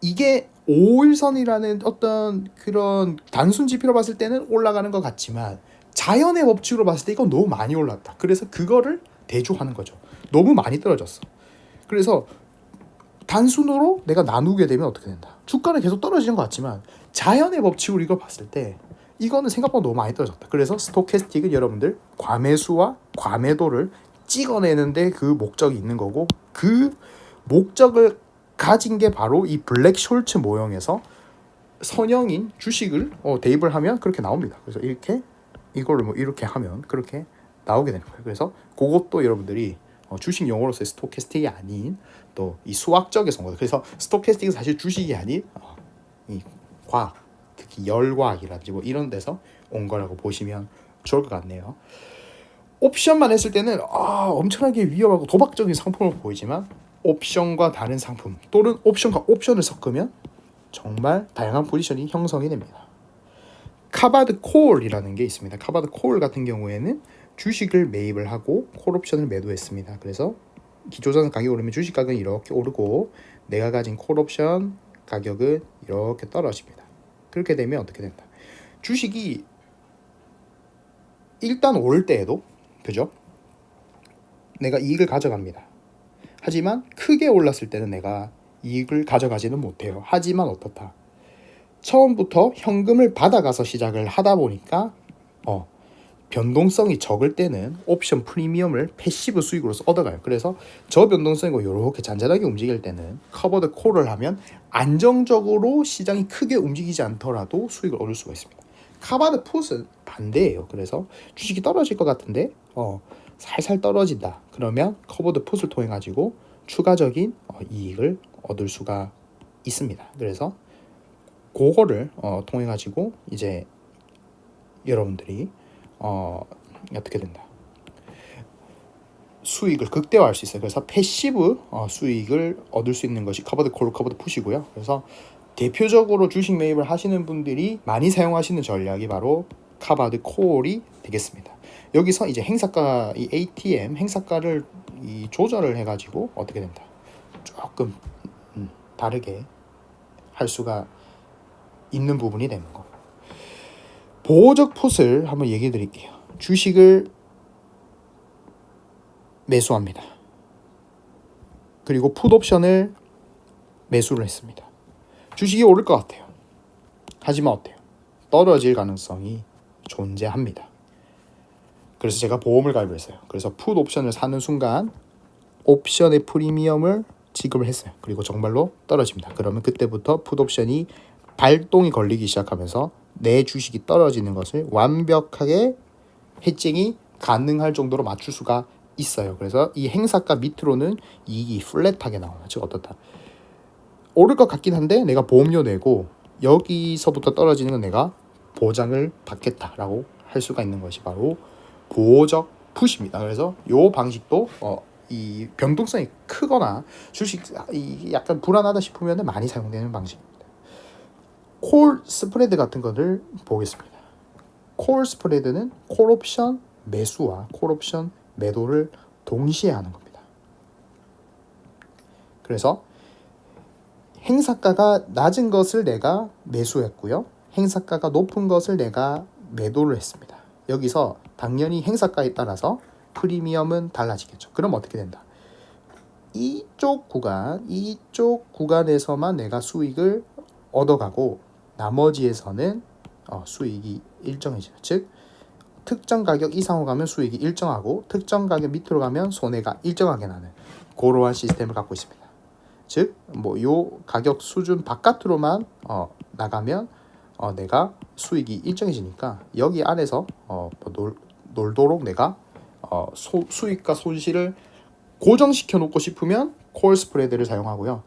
Speaker 1: 이게 5일선이라는 어떤 그런 단순 지표로 봤을 때는 올라가는 것 같지만 자연의 법칙으로 봤을 때 이건 너무 많이 올랐다. 그래서 그거를 대조하는 거죠. 너무 많이 떨어졌어. 그래서 단순으로 내가 나누게 되면 어떻게 된다. 주가는 계속 떨어지는 것 같지만 자연의 법칙으로 이걸 봤을 때 이거는 생각보다 너무 많이 떨어졌다. 그래서 스토캐스틱은 여러분들 과매수와 과매도를 찍어내는데 그 목적이 있는 거고, 그 목적을 가진 게 바로 이 블랙 숄츠 모형에서 선형인 주식을 대입을 하면 그렇게 나옵니다. 그래서 이거를 뭐 이렇게 하면 그렇게 나오게 되는 거예요. 그래서 그것도 여러분들이 주식 용어로서의 스토캐스틱이 아닌 또 이 수학적에서 온 거예요. 그래서 스토캐스틱은 사실 주식이 아닌 이 과학, 특히 열과학이라든지 뭐 이런 데서 온 거라고 보시면 좋을 것 같네요. 옵션만 했을 때는 엄청나게 위험하고 도박적인 상품으로 보이지만 옵션과 다른 상품 또는 옵션과 옵션을 섞으면 정말 다양한 포지션이 형성이 됩니다. 카바드 콜이라는 게 있습니다. 카바드 콜 같은 경우에는 주식을 매입을 하고 콜 옵션을 매도했습니다. 그래서 기초자산 가격이 오르면 주식 가격은 이렇게 오르고 내가 가진 콜 옵션 가격은 이렇게 떨어집니다. 그렇게 되면 어떻게 된다? 주식이 일단 오를 때에도 그죠? 내가 이익을 가져갑니다. 하지만 크게 올랐을 때는 내가 이익을 가져가지는 못해요. 하지만 어떻다? 처음부터 현금을 받아가서 시작을 하다 보니까 변동성이 적을 때는 옵션 프리미엄을 패시브 수익으로서 얻어가요. 그래서 저변동성이고 이렇게 잔잔하게 움직일 때는 커버드 콜을 하면 안정적으로 시장이 크게 움직이지 않더라도 수익을 얻을 수가 있습니다. 카바드 풋은 반대예요. 그래서 주식이 떨어질 것 같은데 살살 떨어진다. 그러면 커버드 풋을 통해 가지고 추가적인 이익을 얻을 수가 있습니다. 그래서 그거를 통해 가지고 이제 여러분들이 어떻게 된다. 수익을 극대화할 수 있어요. 그래서 패시브 수익을 얻을 수 있는 것이 커버드 콜, 커버드 풋이고요. 그래서 대표적으로 주식 매입을 하시는 분들이 많이 사용하시는 전략이 바로 카바드 콜이 되겠습니다. 여기서 이제 행사가 이 ATM 행사가를 조절을 해가지고 어떻게 된다. 조금 다르게 할 수가 있는 부분이 되는 거. 보호적 풋을 한번 얘기해 드릴게요. 주식을 매수합니다. 그리고 풋 옵션을 매수를 했습니다. 주식이 오를 것 같아요. 하지만 어때요? 떨어질 가능성이 존재합니다. 그래서 제가 보험을 가입을 했어요. 그래서 풋 옵션을 사는 순간 옵션의 프리미엄을 지급을 했어요. 그리고 정말로 떨어집니다. 그러면 그때부터 풋 옵션이 발동이 걸리기 시작하면서 내 주식이 떨어지는 것을 완벽하게 해칭이 가능할 정도로 맞출 수가 있어요. 그래서 이 행사가 밑으로는 이익이 플랫하게 나와요. 즉 어떻다. 오를 것 같긴 한데 내가 보험료 내고 여기서부터 떨어지는 건 내가 보장을 받겠다라고 할 수가 있는 것이 바로 보호적 풋입니다. 그래서 요 방식도 이 변동성이 크거나 주식 약간 불안하다 싶으면 많이 사용되는 방식입니다. 콜 스프레드 같은 것을 보겠습니다. 콜 스프레드는 콜 옵션 매수와 콜 옵션 매도를 동시에 하는 겁니다. 그래서 행사가가 낮은 것을 내가 매수했고요. 행사가가 높은 것을 내가 매도를 했습니다. 여기서 당연히 행사가에 따라서 프리미엄은 달라지겠죠. 그럼 어떻게 된다? 이쪽 구간에서만 내가 수익을 얻어가고 나머지에서는 수익이 일정해지는, 즉 특정 가격 이상으로 가면 수익이 일정하고 특정 가격 밑으로 가면 손해가 일정하게 나는 그러한 시스템을 갖고 있습니다. 즉 뭐 요 가격 수준 바깥으로만 나가면 내가 수익이 일정해지니까 여기 안에서 놀도록 내가 수익과 손실을 고정시켜 놓고 싶으면 콜 스프레드를 사용하고요.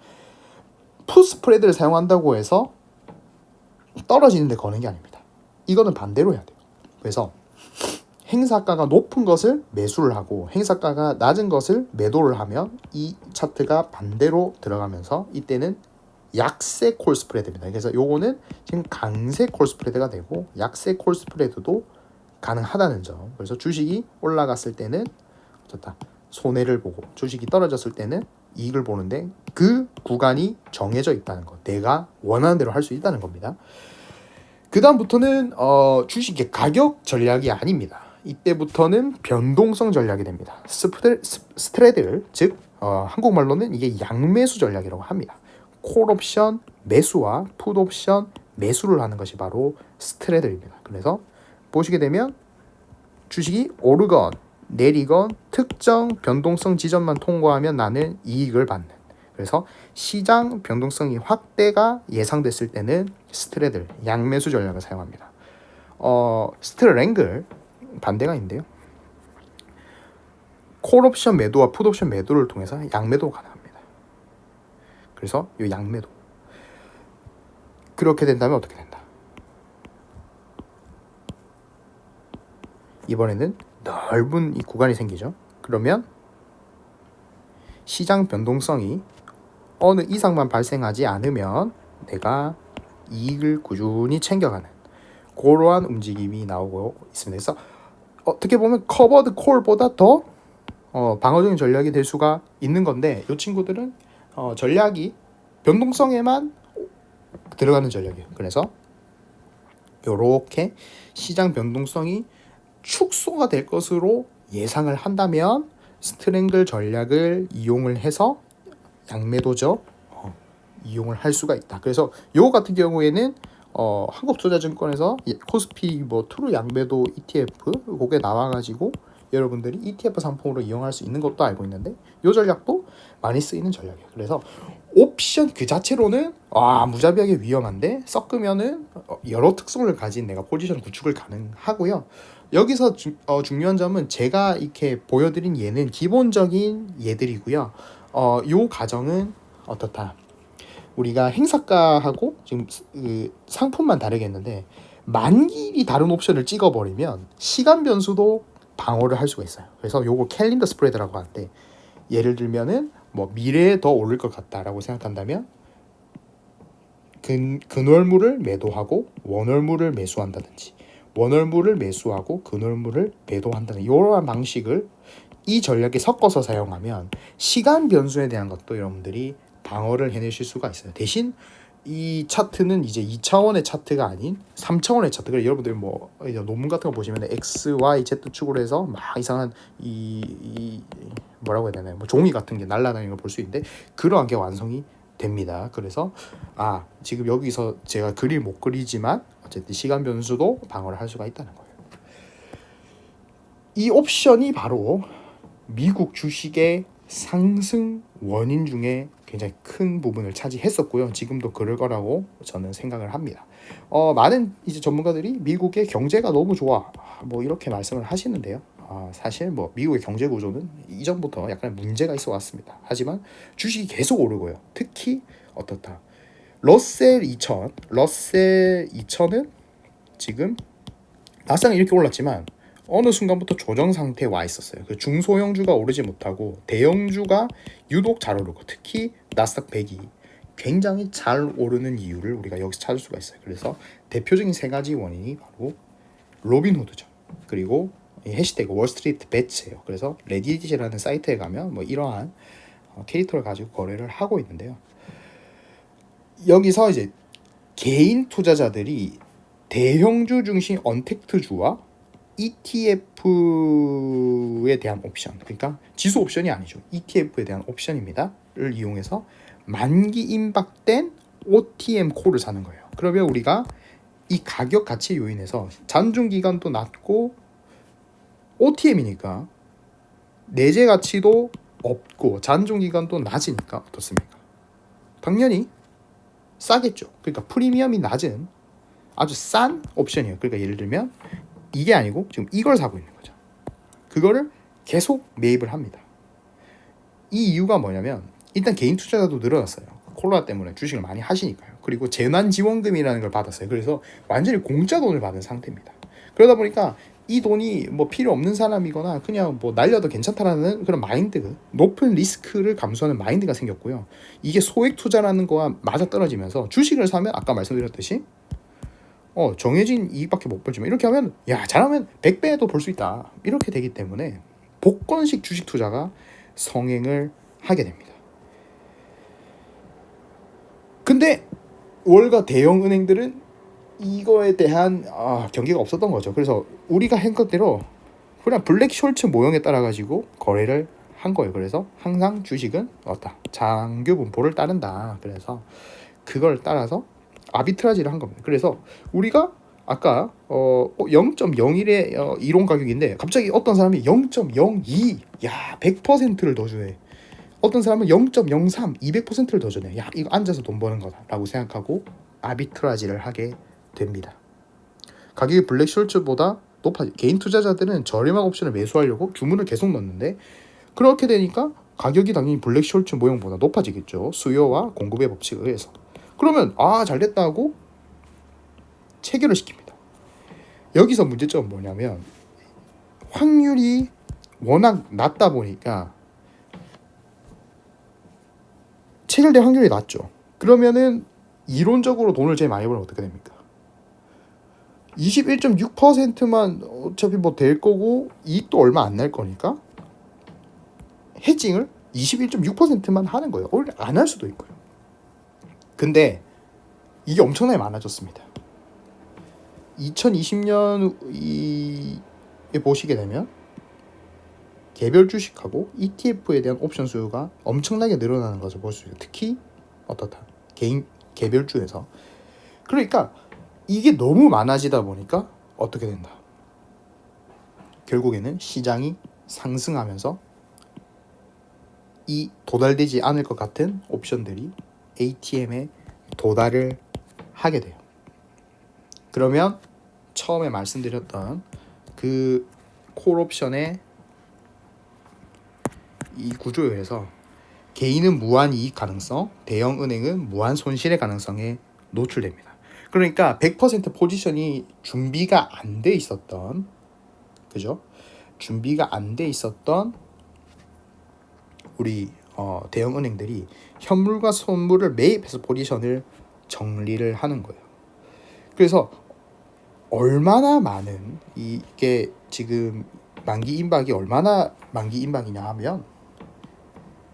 Speaker 1: 풋 스프레드를 사용한다고 해서 떨어지는 데 거는 게 아닙니다. 이거는 반대로 해야 돼요. 그래서 행사가가 높은 것을 매수를 하고 행사가가 낮은 것을 매도를 하면 이 차트가 반대로 들어가면서 이때는 약세 콜 스프레드입니다. 그래서 요거는 지금 강세 콜 스프레드가 되고 약세 콜 스프레드도 가능하다는 점. 그래서 주식이 올라갔을 때는 어떻다? 손해를 보고 주식이 떨어졌을 때는 이익을 보는데 그 구간이 정해져 있다는 것. 내가 원하는 대로 할 수 있다는 겁니다. 그 다음부터는 주식의 가격 전략이 아닙니다. 이때부터는 변동성 전략이 됩니다. 스트레드, 즉 한국말로는 이게 양매수 전략이라고 합니다. 콜 옵션 매수와 풋 옵션 매수를 하는 것이 바로 스트레드입니다. 그래서 보시게 되면 주식이 오르건 내리건 특정 변동성 지점만 통과하면 나는 이익을 받는, 그래서 시장 변동성이 확대가 예상됐을 때는 스트레드, 양매수 전략을 사용합니다. 스트랭글 반대가 있는데요. 콜 옵션 매도와 풋 옵션 매도를 통해서 양매도가 가능합니다. 그래서 이 양매도 그렇게 된다면 어떻게 된다? 이번에는 넓은 이 구간이 생기죠. 그러면 시장 변동성이 어느 이상만 발생하지 않으면 내가 이익을 꾸준히 챙겨가는 그러한 움직임이 나오고 있습니다. 그래서 어떻게 보면 커버드 콜보다 더 방어적인 전략이 될 수가 있는 건데 이 친구들은 전략이 변동성에만 들어가는 전략이에요. 그래서 이렇게 시장 변동성이 축소가 될 것으로 예상을 한다면 스트랭글 전략을 이용을 해서 양매도죠. 이용을 할 수가 있다. 그래서 요 같은 경우에는 한국투자증권에서 코스피 트루 양매도 ETF 그게 나와가지고 여러분들이 ETF 상품으로 이용할 수 있는 것도 알고 있는데 요 전략도 많이 쓰이는 전략이에요. 그래서 옵션 그 자체로는 무자비하게 위험한데 섞으면은 여러 특성을 가진 내가 포지션 구축을 가능하고요. 여기서 중요한 점은 제가 이렇게 보여드린 예는 기본적인 예들이고요. 요 가정은 어떻다? 우리가 행사가하고 지금 상품만 다르겠는데 만길이 다른 옵션을 찍어버리면 시간 변수도 방어를 할 수가 있어요. 그래서 요거 캘린더 스프레드라고 하는데 예를 들면은 뭐 미래에 더 오를 것 같다라고 생각한다면 근월물을 매도하고 원월물을 매수한다든지 원월물을 매수하고 근월물을 매도한다는 이러한 방식을 이 전략에 섞어서 사용하면 시간 변수에 대한 것도 여러분들이 방어를 해내실 수가 있어요. 대신 이 차트는 이제 2차원의 차트가 아닌 3차원의 차트. 그래서 여러분들 뭐 논문 같은 거 보시면 X, Y, Z 축으로 해서 막 이상한 이 뭐라고 해야 되나요? 뭐 종이 같은 게 날아다니는 걸 볼 수 있는데 그러한 게 완성이 됩니다. 그래서 지금 여기서 제가 그림 못 그리지만 어쨌든 시간 변수도 방어를 할 수가 있다는 거예요. 이 옵션이 바로 미국 주식의 상승 원인 중에 굉장히 큰 부분을 차지했었고요. 지금도 그럴 거라고 저는 생각을 합니다. 많은 이제 전문가들이 미국의 경제가 너무 좋아 뭐 이렇게 말씀을 하시는데요. 사실 뭐 미국의 경제 구조는 이전부터 약간 문제가 있어 왔습니다. 하지만 주식이 계속 오르고요. 특히 어떻다? 러셀 2000은 지금 나스닥은 이렇게 올랐지만 어느 순간부터 조정 상태에 와 있었어요. 그 중소형주가 오르지 못하고 대형주가 유독 잘 오르고 특히 나스닥 100이 굉장히 잘 오르는 이유를 우리가 여기서 찾을 수가 있어요. 그래서 대표적인 세 가지 원인이 바로 로빈후드죠. 그리고 이 해시태그 월스트리트 배츠예요. 그래서 레딧이라는 사이트에 가면 뭐 이러한 캐릭터를 가지고 거래를 하고 있는데요. 여기서 이제 개인 투자자들이 대형주 중심 언택트주와 ETF에 대한 옵션, 그러니까 지수 옵션이 아니죠. ETF에 대한 옵션입니다.를 이용해서 만기 임박된 OTM 콜을 사는 거예요. 그러면 우리가 이 가격 가치 요인에서 잔존 기간도 낮고 OTM이니까 내재 가치도 없고 잔존 기간도 낮으니까 어떻습니까? 당연히 싸겠죠. 그러니까 프리미엄이 낮은 아주 싼 옵션이에요. 그러니까 예를 들면 이게 아니고 지금 이걸 사고 있는 거죠. 그거를 계속 매입을 합니다. 이 이유가 뭐냐면 일단 개인 투자자도 늘어났어요. 코로나 때문에 주식을 많이 하시니까요. 그리고 재난지원금이라는 걸 받았어요. 그래서 완전히 공짜 돈을 받은 상태입니다. 그러다 보니까 이 돈이 뭐 필요 없는 사람이거나 그냥 뭐 날려도 괜찮다라는 그런 마인드, 높은 리스크를 감수하는 마인드가 생겼고요. 이게 소액 투자라는 거와 맞아떨어지면서 주식을 사면 아까 말씀드렸듯이 정해진 이익밖에 못 벌지만 이렇게 하면 야 잘하면 100배도 벌 수 있다 이렇게 되기 때문에 복권식 주식 투자가 성행을 하게 됩니다. 근데 월가 대형 은행들은 이거에 대한 경계가 없었던 거죠. 그래서 우리가 한 것대로 그냥 블랙 숄츠 모형에 따라 가지고 거래를 한 거예요. 그래서 항상 주식은 장교 분포를 따른다. 그래서 그걸 따라서 아비트라지를 한 겁니다. 그래서 우리가 아까 0.01의 이론 가격인데 갑자기 어떤 사람이 0.02, 야 100%를 더 주네. 어떤 사람은 0.03, 200%를 더 주네. 야 이거 앉아서 돈 버는 거다라고 생각하고 아비트라지를 하게 됩니다. 가격이 블랙 숄츠보다 높아지. 개인 투자자들은 저렴한 옵션을 매수하려고 주문을 계속 넣는데 그렇게 되니까 가격이 당연히 블랙 숄츠 모형보다 높아지겠죠. 수요와 공급의 법칙에 의해서. 그러면 잘됐다 하고 체결을 시킵니다. 여기서 문제점은 뭐냐면 확률이 워낙 낮다 보니까 체결될 확률이 낮죠. 그러면은 이론적으로 돈을 제일 많이 벌면 어떻게 됩니까? 21.6%만 어차피 뭐 될 거고 이익도 얼마 안 날 거니까 해징을 21.6%만 하는 거예요. 원래 안 할 수도 있고요. 근데 이게 엄청나게 많아졌습니다. 2020년에 보시게 되면 개별 주식하고 ETF에 대한 옵션 수요가 엄청나게 늘어나는 것을 볼 수 있어요. 특히 개인 개별주에서. 그러니까 이게 너무 많아지다 보니까 어떻게 된다. 결국에는 시장이 상승하면서 이 도달되지 않을 것 같은 옵션들이 ATM에 도달을 하게 돼요. 그러면 처음에 말씀드렸던 그 콜옵션의 이 구조에 의해서 개인은 무한 이익 가능성, 대형 은행은 무한 손실의 가능성에 노출됩니다. 그러니까 100% 포지션이 준비가 안 돼 있었던, 그죠? 준비가 안 돼 있었던 우리 대형 은행들이 현물과 선물을 매입해서 포지션을 정리를 하는 거예요. 그래서 얼마나 많은 이게 지금 만기 임박이 얼마나 만기 임박이냐 하면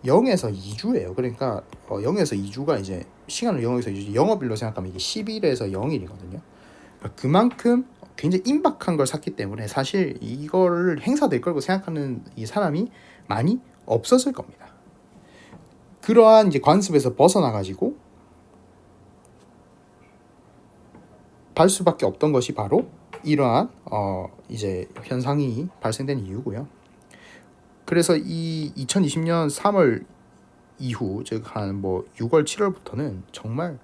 Speaker 1: 0에서 2주예요. 그러니까 0에서 2주가 이제 시간을 0에서 2주, 영업일로 생각하면 이게 10일에서 0일이거든요. 그만큼 굉장히 임박한 걸 샀기 때문에 사실 이거를 행사될 거라고 생각하는 이 사람이 많이 없었을 겁니다. 그러한 이제 관습에서 벗어나 가지고 발 수밖에 없던 것이 바로 이러한 이제 현상이 발생된 이유고요. 그래서 이 2020년 3월 이후 즉 한 뭐 6월 7월부터는 정말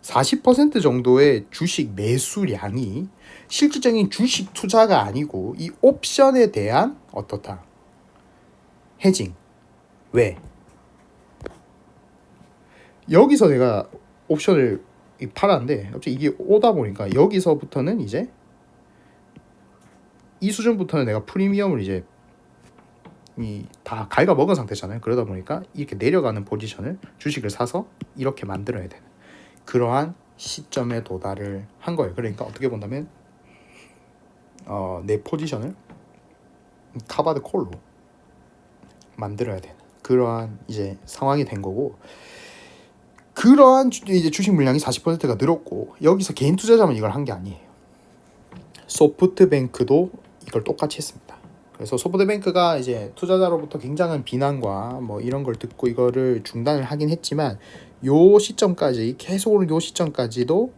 Speaker 1: 40% 정도의 주식 매수량이 실질적인 주식 투자가 아니고 이 옵션에 대한 해징. 왜? 여기서 내가 옵션을 팔았는데 갑자기 이게 오다 보니까 여기서부터는 이제 이 수준부터는 내가 프리미엄을 이제 다 갈가 먹은 상태잖아요. 그러다 보니까 이렇게 내려가는 포지션을 주식을 사서 이렇게 만들어야 되는 그러한 시점에 도달을 한 거예요. 그러니까 어떻게 본다면 내 포지션을 카바드 콜로 만들어야 되는 그러한 이제 상황이 된 거고, 그러한 이제 주식 물량이 40%가 늘었고, 여기서 개인 투자자만 이걸 한 게 아니에요. 소프트뱅크도 이걸 똑같이 했습니다. 그래서 소프트뱅크가 이제 투자자로부터 굉장한 비난과 뭐 이런 걸 듣고 이거를 중단을 하긴 했지만, 요 시점까지 계속 오는 요 시점까지도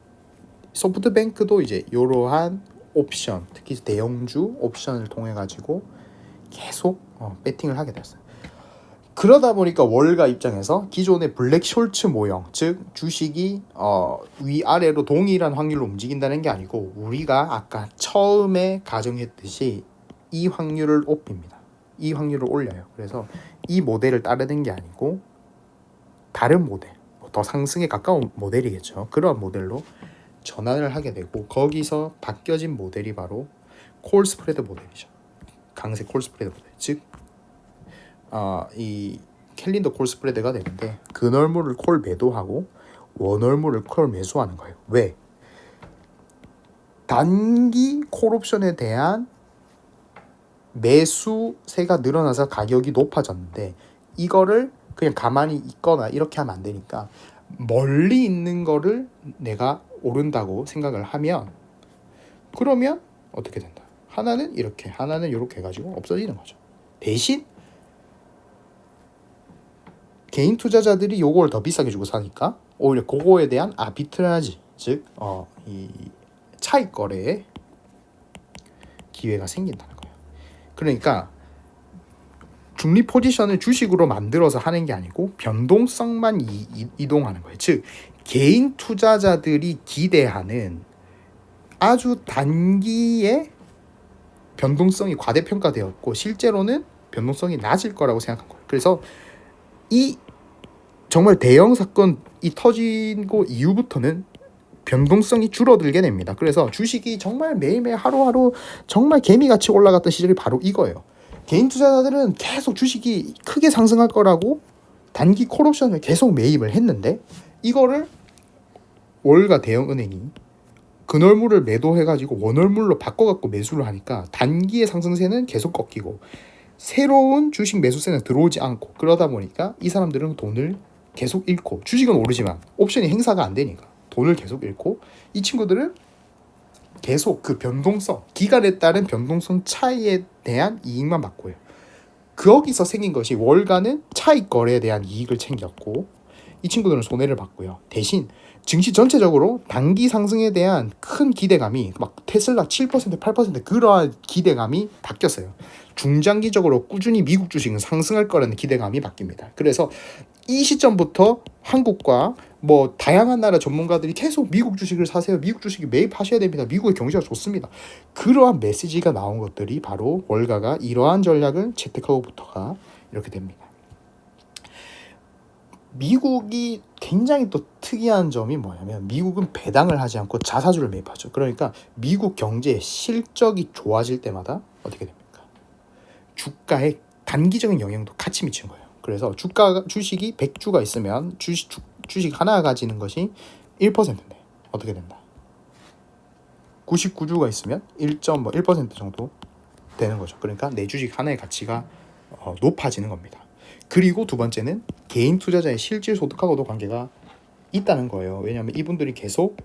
Speaker 1: 소프트뱅크도 이제 이러한 옵션, 특히 대형주 옵션을 통해 가지고 계속 배팅을 하게 됐어요. 그러다 보니까 월가 입장에서 기존의 블랙 숄츠 모형, 즉 주식이 위아래로 동일한 확률로 움직인다는 게 아니고, 우리가 아까 처음에 가정했듯이 이 확률을 높입니다. 이 확률을 올려요. 그래서 이 모델을 따르는 게 아니고 다른 모델, 더 상승에 가까운 모델이겠죠. 그런 모델로 전환을 하게 되고, 거기서 바뀌어진 모델이 바로 콜 스프레드 모델이죠. 강세 콜 스프레드 모델, 즉 이 캘린더 콜 스프레드가 되는데, 근월물을 콜 매도하고 원월물을 콜 매수하는 거예요. 왜? 단기 콜 옵션에 대한 매수세가 늘어나서 가격이 높아졌는데, 이거를 그냥 가만히 있거나 이렇게 하면 안 되니까 멀리 있는 거를 내가 오른다고 생각을 하면, 그러면 어떻게 된다? 하나는 이렇게, 하나는 이렇게 해가지고 없어지는 거죠. 대신 개인 투자자들이 요걸 더 비싸게 주고 사니까 오히려 그거에 대한 아비트라지, 즉 이 차익 거래의 기회가 생긴다는 거예요. 그러니까 중립 포지션을 주식으로 만들어서 하는 게 아니고 변동성만 이동하는 거예요. 즉 개인 투자자들이 기대하는 아주 단기의 변동성이 과대평가되었고, 실제로는 변동성이 낮을 거라고 생각한 거예요. 그래서 이 정말 대형 사건이 터지고 이후부터는 변동성이 줄어들게 됩니다. 그래서 주식이 정말 매일매일 하루하루 정말 개미같이 올라갔던 시절이 바로 이거예요. 개인 투자자들은 계속 주식이 크게 상승할 거라고 단기 콜옵션을 계속 매입을 했는데, 이거를 월가 대형은행이 근월물을 매도해가지고 원월물로 바꿔갖고 매수를 하니까 단기의 상승세는 계속 꺾이고 새로운 주식 매수세는 들어오지 않고, 그러다 보니까 이 사람들은 돈을 계속 잃고, 주식은 오르지만 옵션이 행사가 안 되니까 돈을 계속 잃고, 이 친구들은 계속 그 변동성, 기간에 따른 변동성 차이에 대한 이익만 받고 해요. 거기서 생긴 것이 월가는 차익 거래에 대한 이익을 챙겼고, 이 친구들은 손해를 봤고요. 대신 증시 전체적으로 단기 상승에 대한 큰 기대감이 막 테슬라 7%, 8% 그러한 기대감이 바뀌었어요. 중장기적으로 꾸준히 미국 주식은 상승할 거라는 기대감이 바뀝니다. 그래서 이 시점부터 한국과 뭐 다양한 나라 전문가들이 계속 미국 주식을 사세요, 미국 주식이 매입하셔야 됩니다, 미국의 경제가 좋습니다, 그러한 메시지가 나온 것들이 바로 월가가 이러한 전략을 채택하고부터가 이렇게 됩니다. 미국이 굉장히 또 특이한 점이 뭐냐면, 미국은 배당을 하지 않고 자사주를 매입하죠. 그러니까 미국 경제의 실적이 좋아질 때마다 어떻게 됩니까? 주가에 단기적인 영향도 같이 미치는 거예요. 그래서 주식이 100주가 있으면 주식 하나 가지는 것이 1%인데 어떻게 된다? 99주가 있으면 1.1% 정도 되는 거죠. 그러니까 내 주식 하나의 가치가 높아지는 겁니다. 그리고 두 번째는 개인 투자자의 실질 소득하고도 관계가 있다는 거예요. 왜냐하면 이분들이 계속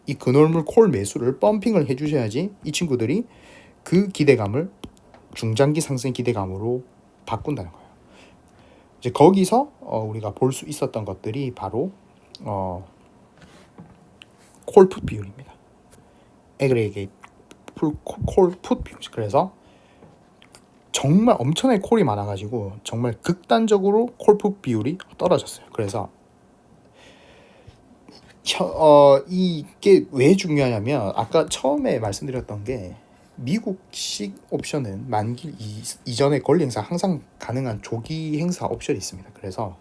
Speaker 1: 이 근월물 콜 매수를 펌핑을 해주셔야지 이 친구들이 그 기대감을 중장기 상승 기대감으로 바꾼다는 거예요. 이제 거기서 우리가 볼 수 있었던 것들이 바로 콜풋 비율입니다. 애그레게이트 콜풋 비율. 그래서 정말 엄청나게 콜이 많아가지고 정말 극단적으로 콜풋 비율이 떨어졌어요. 그래서 이게 왜 중요하냐면, 아까 처음에 말씀드렸던 게 미국식 옵션은 만기 이전에 권리 행사 항상 가능한 조기 행사 옵션이 있습니다. 그래서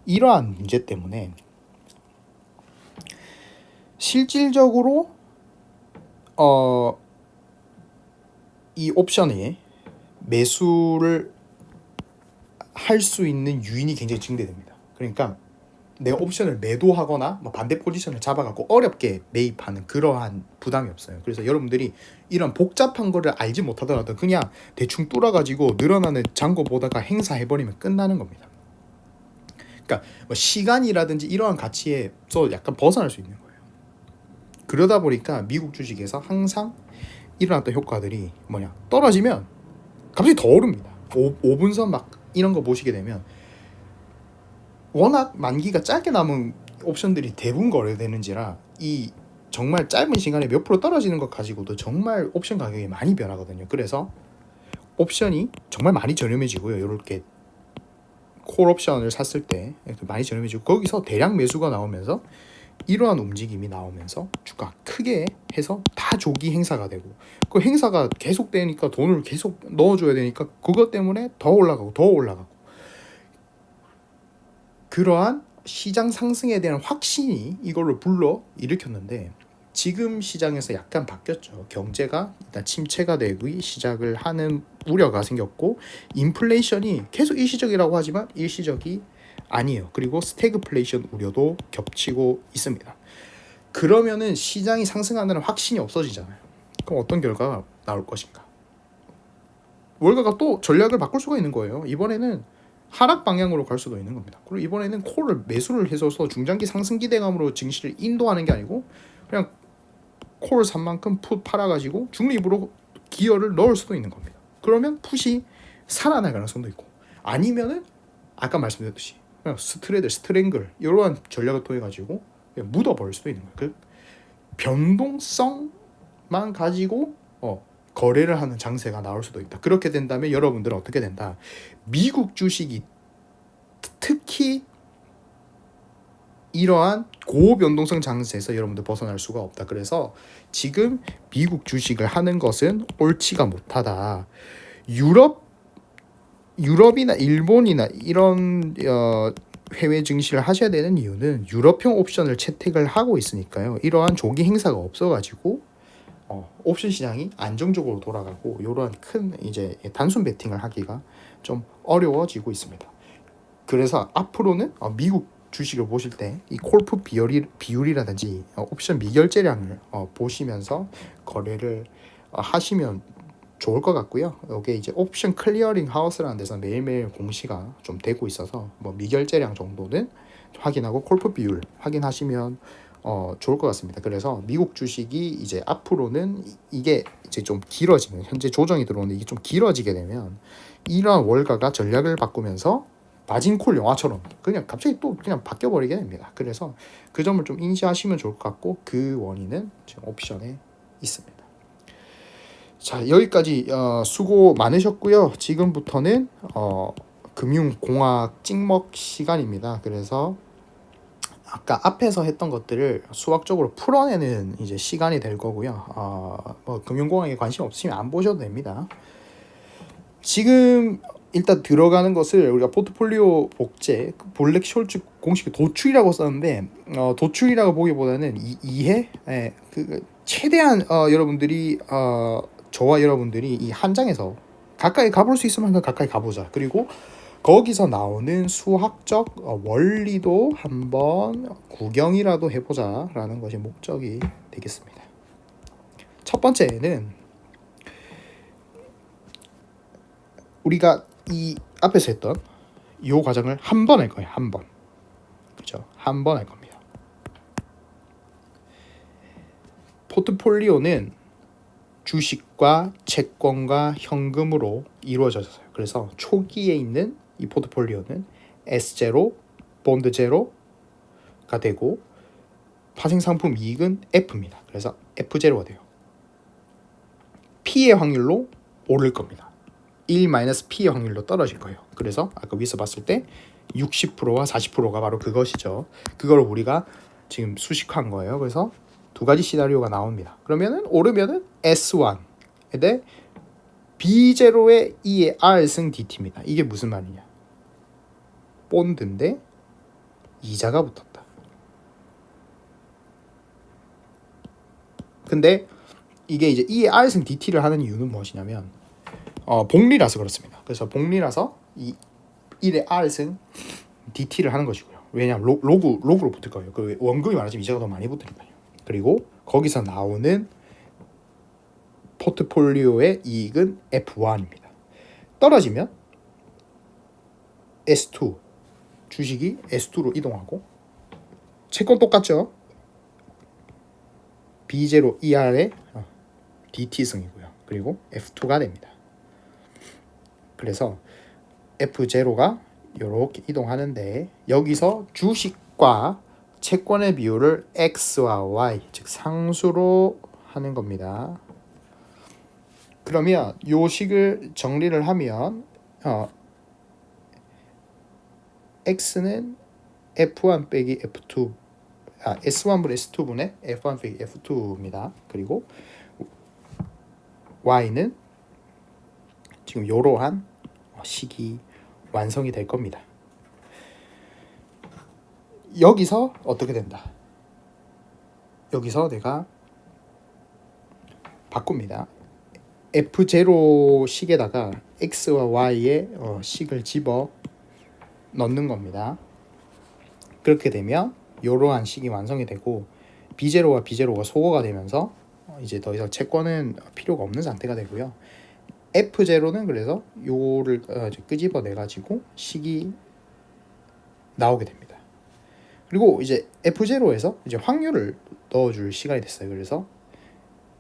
Speaker 1: 이러한 문제 때문에 실질적으로 이 옵션에 매수를 할 수 있는 유인이 굉장히 증대됩니다. 그러니까 내가 옵션을 매도하거나 뭐 반대 포지션을 잡아갖고 어렵게 매입하는 그러한 부담이 없어요. 그래서 여러분들이 이런 복잡한 거를 알지 못하더라도 그냥 대충 뚫어가지고 늘어나는 잔고 보다가 행사해버리면 끝나는 겁니다. 그러니까 뭐 시간이라든지 이러한 가치에서 약간 벗어날 수 있는 거예요. 그러다 보니까 미국 주식에서 항상 일어났던 효과들이 뭐냐, 떨어지면 갑자기 더 오릅니다. 5분선 막 이런 거 보시게 되면 워낙 만기가 짧게 남은 옵션들이 대부분 거래되는지라 이 정말 짧은 시간에 몇 프로 떨어지는 것 가지고도 정말 옵션 가격이 많이 변하거든요. 그래서 옵션이 정말 많이 저렴해지고요. 이렇게 콜 옵션을 샀을 때 많이 저렴해지고 거기서 대량 매수가 나오면서 이러한 움직임이 나오면서 주가 크게 해서 다 조기 행사가 되고 그 행사가 계속 되니까 돈을 계속 넣어줘야 되니까 그것 때문에 더 올라가고 그러한 시장 상승에 대한 확신이 이걸로 불러 일으켰는데 지금 시장에서 약간 바뀌었죠. 경제가 일단 침체가 되기 시작을 하는 우려가 생겼고 인플레이션이 계속 일시적이라고 하지만 일시적이 아니에요. 그리고 스태그플레이션 우려도 겹치고 있습니다. 그러면은 시장이 상승하는 확신이 없어지잖아요. 그럼 어떤 결과가 나올 것인가? 월가가 또 전략을 바꿀 수가 있는 거예요. 이번에는 하락 방향으로 갈 수도 있는 겁니다. 그리고 이번에는 콜을 매수를 해줘서 중장기 상승 기대감으로 증시를 인도하는 게 아니고 그냥 콜 산 만큼 풋 팔아가지고 중립으로 기어를 넣을 수도 있는 겁니다. 그러면 풋이 살아날 가능성도 있고 아니면은 아까 말씀드렸듯이 그냥 스트랭글 이러한 전략을 통해 가지고 묻어버릴 수도 있는 거예요. 그 변동성만 가지고 거래를 하는 장세가 나올 수도 있다. 그렇게 된다면 여러분들은 어떻게 된다? 미국 주식이 특히 이러한 고변동성 장세에서 여러분들 벗어날 수가 없다. 그래서 지금 미국 주식을 하는 것은 옳지가 못하다. 유럽이나 일본이나 이런 해외 증시를 하셔야 되는 이유는 유럽형 옵션을 채택을 하고 있으니까요. 이러한 조기 행사가 없어가지고 옵션 시장이 안정적으로 돌아가고 이러한 큰 이제 단순 베팅을 하기가 좀 어려워지고 있습니다. 그래서 앞으로는 미국 주식을 보실 때 이 콜풋 비율이라든지 옵션 미결제량을 보시면서 거래를 하시면 좋을 것 같고요. 여기 이제 옵션 클리어링 하우스라는 데서 매일매일 공시가 좀 되고 있어서 뭐 미결제량 정도는 확인하고 콜풋 비율 확인하시면 좋을 것 같습니다. 그래서 미국 주식이 이제 앞으로는 이게 이제 좀 길어지면 현재 조정이 들어오는데 이게 좀 길어지게 되면 이러한 월가가 전략을 바꾸면서 마진콜 영화처럼 그냥 갑자기 또 그냥 바뀌어 버리게 됩니다. 그래서 그 점을 좀 인지하시면 좋을 것 같고 그 원인은 지금 옵션에 있습니다. 자, 여기까지 수고 많으셨고요. 지금부터는 금융공학 찍먹 시간입니다. 그래서 아까 앞에서 했던 것들을 수학적으로 풀어내는 이제 시간이 될 거고요. 뭐 금융공학에 관심 없으시면 안 보셔도 됩니다. 지금 일단 들어가는 것을 우리가 포트폴리오 복제 블랙 숄츠 공식 도출이라고 썼는데 도출이라고 보기보다는 이해 최대한 여러분들이 저와 여러분들이 이 한 장에서 가까이 가볼 수 있으면 가까이 가보자. 그리고 거기서 나오는 수학적 원리도 한번 구경이라도 해보자라는 것이 목적이 되겠습니다. 첫 번째는 우리가 이 앞에서 했던 이 과정을 한 번 할 거예요. 한 번. 그죠? 한 번 할 겁니다. 포트폴리오는 주식과 채권과 현금으로 이루어져서요. 그래서 초기에 있는 이 포트폴리오는 S0, 본드 제로가 되고 파생 상품 이익은 F입니다. 그래서 F0가 돼요. P의 확률로 오를 겁니다. 1-P의 확률로 떨어질 거예요. 그래서 아까 위에서 봤을 때 60%와 40%가 바로 그것이죠. 그걸 우리가 지금 수식한 거예요. 그래서 두 가지 시나리오가 나옵니다. 그러면은 오르면은 S1에 대해 B0의 E의 R승 DT입니다. 이게 무슨 말이냐? 본드인데 이자가 붙었다. 근데 이게 이제 E의 R승 DT를 하는 이유는 무엇이냐면 복리라서 그렇습니다. 그래서 복리라서 이 1의 R승 DT를 하는 것이고요. 왜냐하면 로그로 붙을 거예요. 그 원금이 많아지면 이자가 더 많이 붙으니까요. 그리고 거기서 나오는 포트폴리오의 이익은 F1입니다. 떨어지면 S2 주식이 S2로 이동하고 채권 똑같죠? B0 ER의 DT승이고요. 그리고 F2가 됩니다. 그래서 F0가 이렇게 이동하는데 여기서 주식과 채권의 비율을 X와 Y, 즉 상수로 하는 겁니다. 그러면 요 식을 정리를 하면 X는 F1 빼기 F2 S1분의 S2분의 F1 빼기 F2입니다. 그리고 Y는 지금 이러한 식이 완성이 될 겁니다. 여기서 어떻게 된다? 여기서 내가 바꿉니다. F0 식에다가 X와 Y의 식을 집어 넣는 겁니다. 그렇게 되면 이러한 식이 완성이 되고 B0와 B0가 소거가 되면서 이제 더 이상 채권은 필요가 없는 상태가 되고요. F0는 그래서 요를 끄집어내 가지고 식이 나오게 됩니다. 그리고 이제 F0에서 이제 확률을 넣어줄 시간이 됐어요. 그래서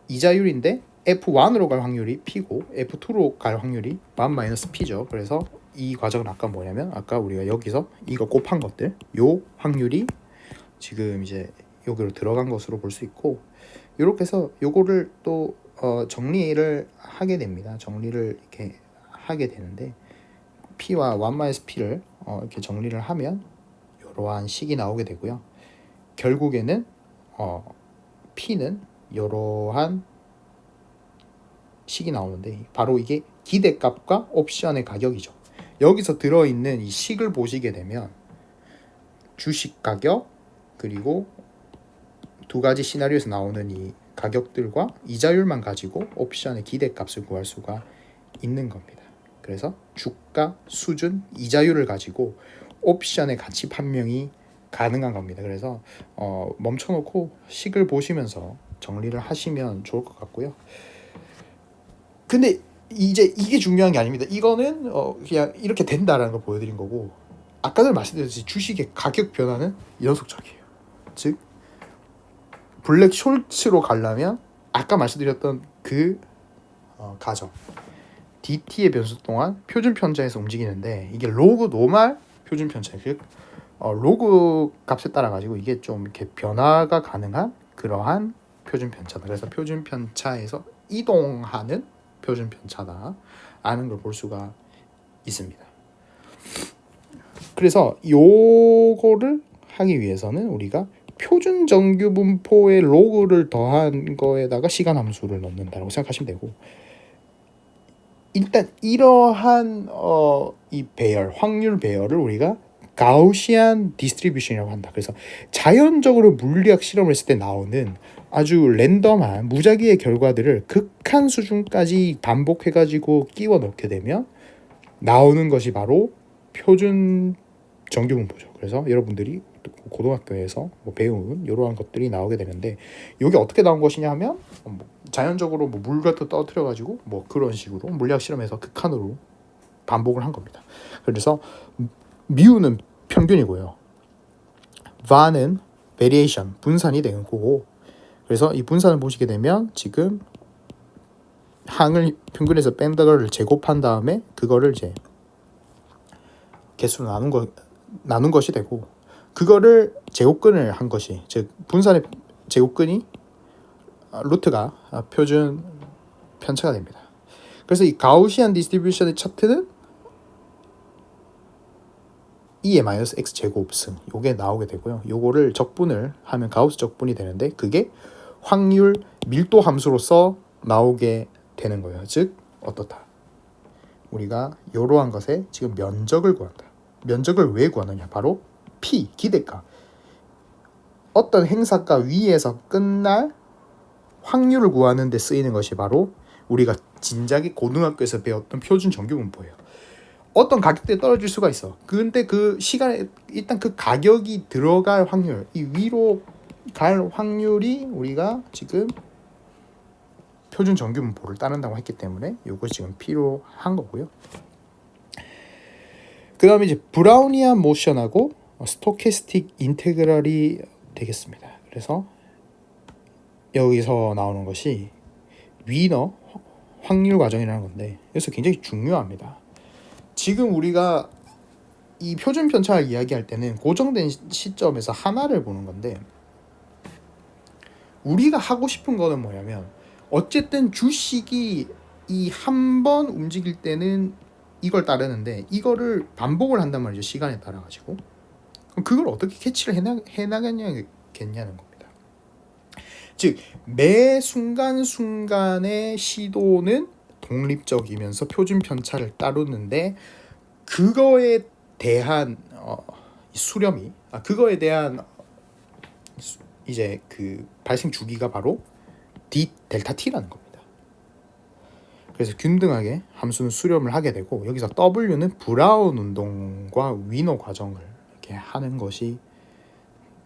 Speaker 1: 이자율인데 F1으로 갈 확률이 P고 F2로 갈 확률이 1-P죠. 그래서 이 과정은 아까 뭐냐면 아까 우리가 여기서 이거 곱한 것들 요 확률이 지금 이제 여기로 들어간 것으로 볼 수 있고 이렇게 해서 요거를 또 정리를 하게 됩니다. 정리를 이렇게 하게 되는데 P와 1-P를 이렇게 정리를 하면 이러한 식이 나오게 되고요. 결국에는 P는 이러한 식이 나오는데 바로 이게 기대값과 옵션의 가격이죠. 여기서 들어있는 이 식을 보시게 되면 주식 가격 그리고 두 가지 시나리오에서 나오는 이 가격들과 이자율만 가지고 옵션의 기대값을 구할 수가 있는 겁니다. 그래서 주가, 수준, 이자율을 가지고 옵션의 가치 판명이 가능한 겁니다. 그래서 멈춰놓고 식을 보시면서 정리를 하시면 좋을 것 같고요. 근데 이제 이게 중요한 게 아닙니다. 이거는 그냥 이렇게 된다라는 걸 보여드린 거고 아까도 말씀드렸듯이 주식의 가격 변화는 연속적이에요. 즉 블랙 숄츠로 가려면 아까 말씀드렸던 그 가정 DT의 변수 동안 표준 편차에서 움직이는데 이게 로그 노멀 표준 편차 즉 로그 값에 따라 가지고 이게 좀 이렇게 변화가 가능한 그러한 표준 편차다. 그래서 표준 편차에서 이동하는 표준 편차다 라는 걸 볼 수가 있습니다. 그래서 요거를 하기 위해서는 우리가 표준 정규 분포의 로그를 더한 거에다가 시간 함수를 넣는다고 생각하시면 되고 일단 이러한 이 배열, 확률 배열을 우리가 가우시안 디스트리뷰션이라고 한다. 그래서 자연적으로 물리학 실험을 했을 때 나오는 아주 랜덤한 무작위의 결과들을 극한 수준까지 반복해가지고 끼워 넣게 되면 나오는 것이 바로 표준 정규 분포죠. 그래서 여러분들이 고등학교에서 배운 이러한 것들이 나오게 되는데 이게 어떻게 나온 것이냐 하면 자연적으로 물 같은 떠뜨려 가지고 그런 식으로 물리학 실험에서 극한으로 반복을 한 겁니다. 그래서 미우는 평균이고요. 바는 베리에이션 분산이 되는 거고 그래서 이 분산을 보시게 되면 지금 항을 평균에서 뺀 거를 제곱한 다음에 그거를 이제 개수로 나눈 것이 되고 그거를 제곱근을 한 것이 즉 분산의 제곱근이 루트가 표준 편차가 됩니다. 그래서 이 가우시안 디스트리뷰션의 차트는 E의 마이너스 X 제곱승 요게 나오게 되고요. 요거를 적분을 하면 가우스 적분이 되는데 그게 확률 밀도 함수로서 나오게 되는 거예요. 즉 어떻다? 우리가 이러한 것에 지금 면적을 구한다. 면적을 왜 구하느냐? 바로 P 기대가 어떤 행사가 위에서 끝날 확률을 구하는 데 쓰이는 것이 바로 우리가 진작에 고등학교에서 배웠던 표준 정규분포예요. 어떤 가격대에 떨어질 수가 있어. 근데 그 시간에 일단 그 가격이 들어갈 확률, 이 위로 갈 확률이 우리가 지금 표준 정규분포를 따른다고 했기 때문에 이것이 지금 필요한 거고요. 그 다음에 이제 브라우니안 모션하고 스토캐스틱 인테그랄이 되겠습니다. 그래서 여기서 나오는 것이 위너 확률 과정이라는 건데, 그래서 굉장히 중요합니다. 지금 우리가 이 표준 편차를 이야기할 때는 고정된 시점에서 하나를 보는 건데, 우리가 하고 싶은 거는 뭐냐면 어쨌든 주식이 이 한 번 움직일 때는 이걸 따르는데 이거를 반복을 한단 말이죠. 시간에 따라 가지고. 그럼 그걸 어떻게 캐치를 해나가냐는 겁니다. 즉 매 순간순간의 시도는 독립적이면서 표준 편차를 따르는데, 그거에 대한 수렴이 그거에 대한 이제 그 발생 주기가 바로 d 델타 t라는 겁니다. 그래서 균등하게 함수는 수렴을 하게 되고, 여기서 w는 브라운 운동과 위너 과정을 이렇게 하는 것이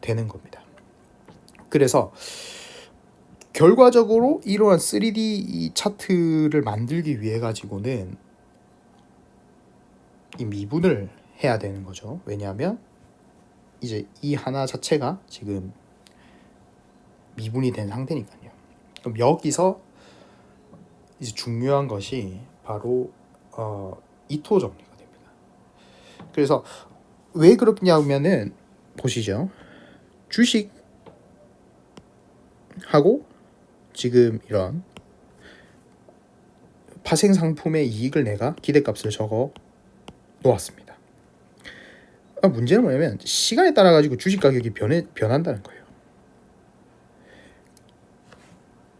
Speaker 1: 되는 겁니다. 그래서 결과적으로 이러한 3D 이 차트를 만들기 위해 가지고는 이 미분을 해야 되는 거죠. 왜냐하면 이제 이 하나 자체가 지금 미분이 된 상태니까요. 그럼 여기서 이제 중요한 것이 바로 이토 정리가 됩니다. 그래서 왜 그렇냐면은 보시죠. 주식하고 지금 이런 파생 상품의 이익을 내가 기대값을 적어 놓았습니다. 문제는 뭐냐면 시간에 따라 가지고 주식 가격이 변한다는 거예요.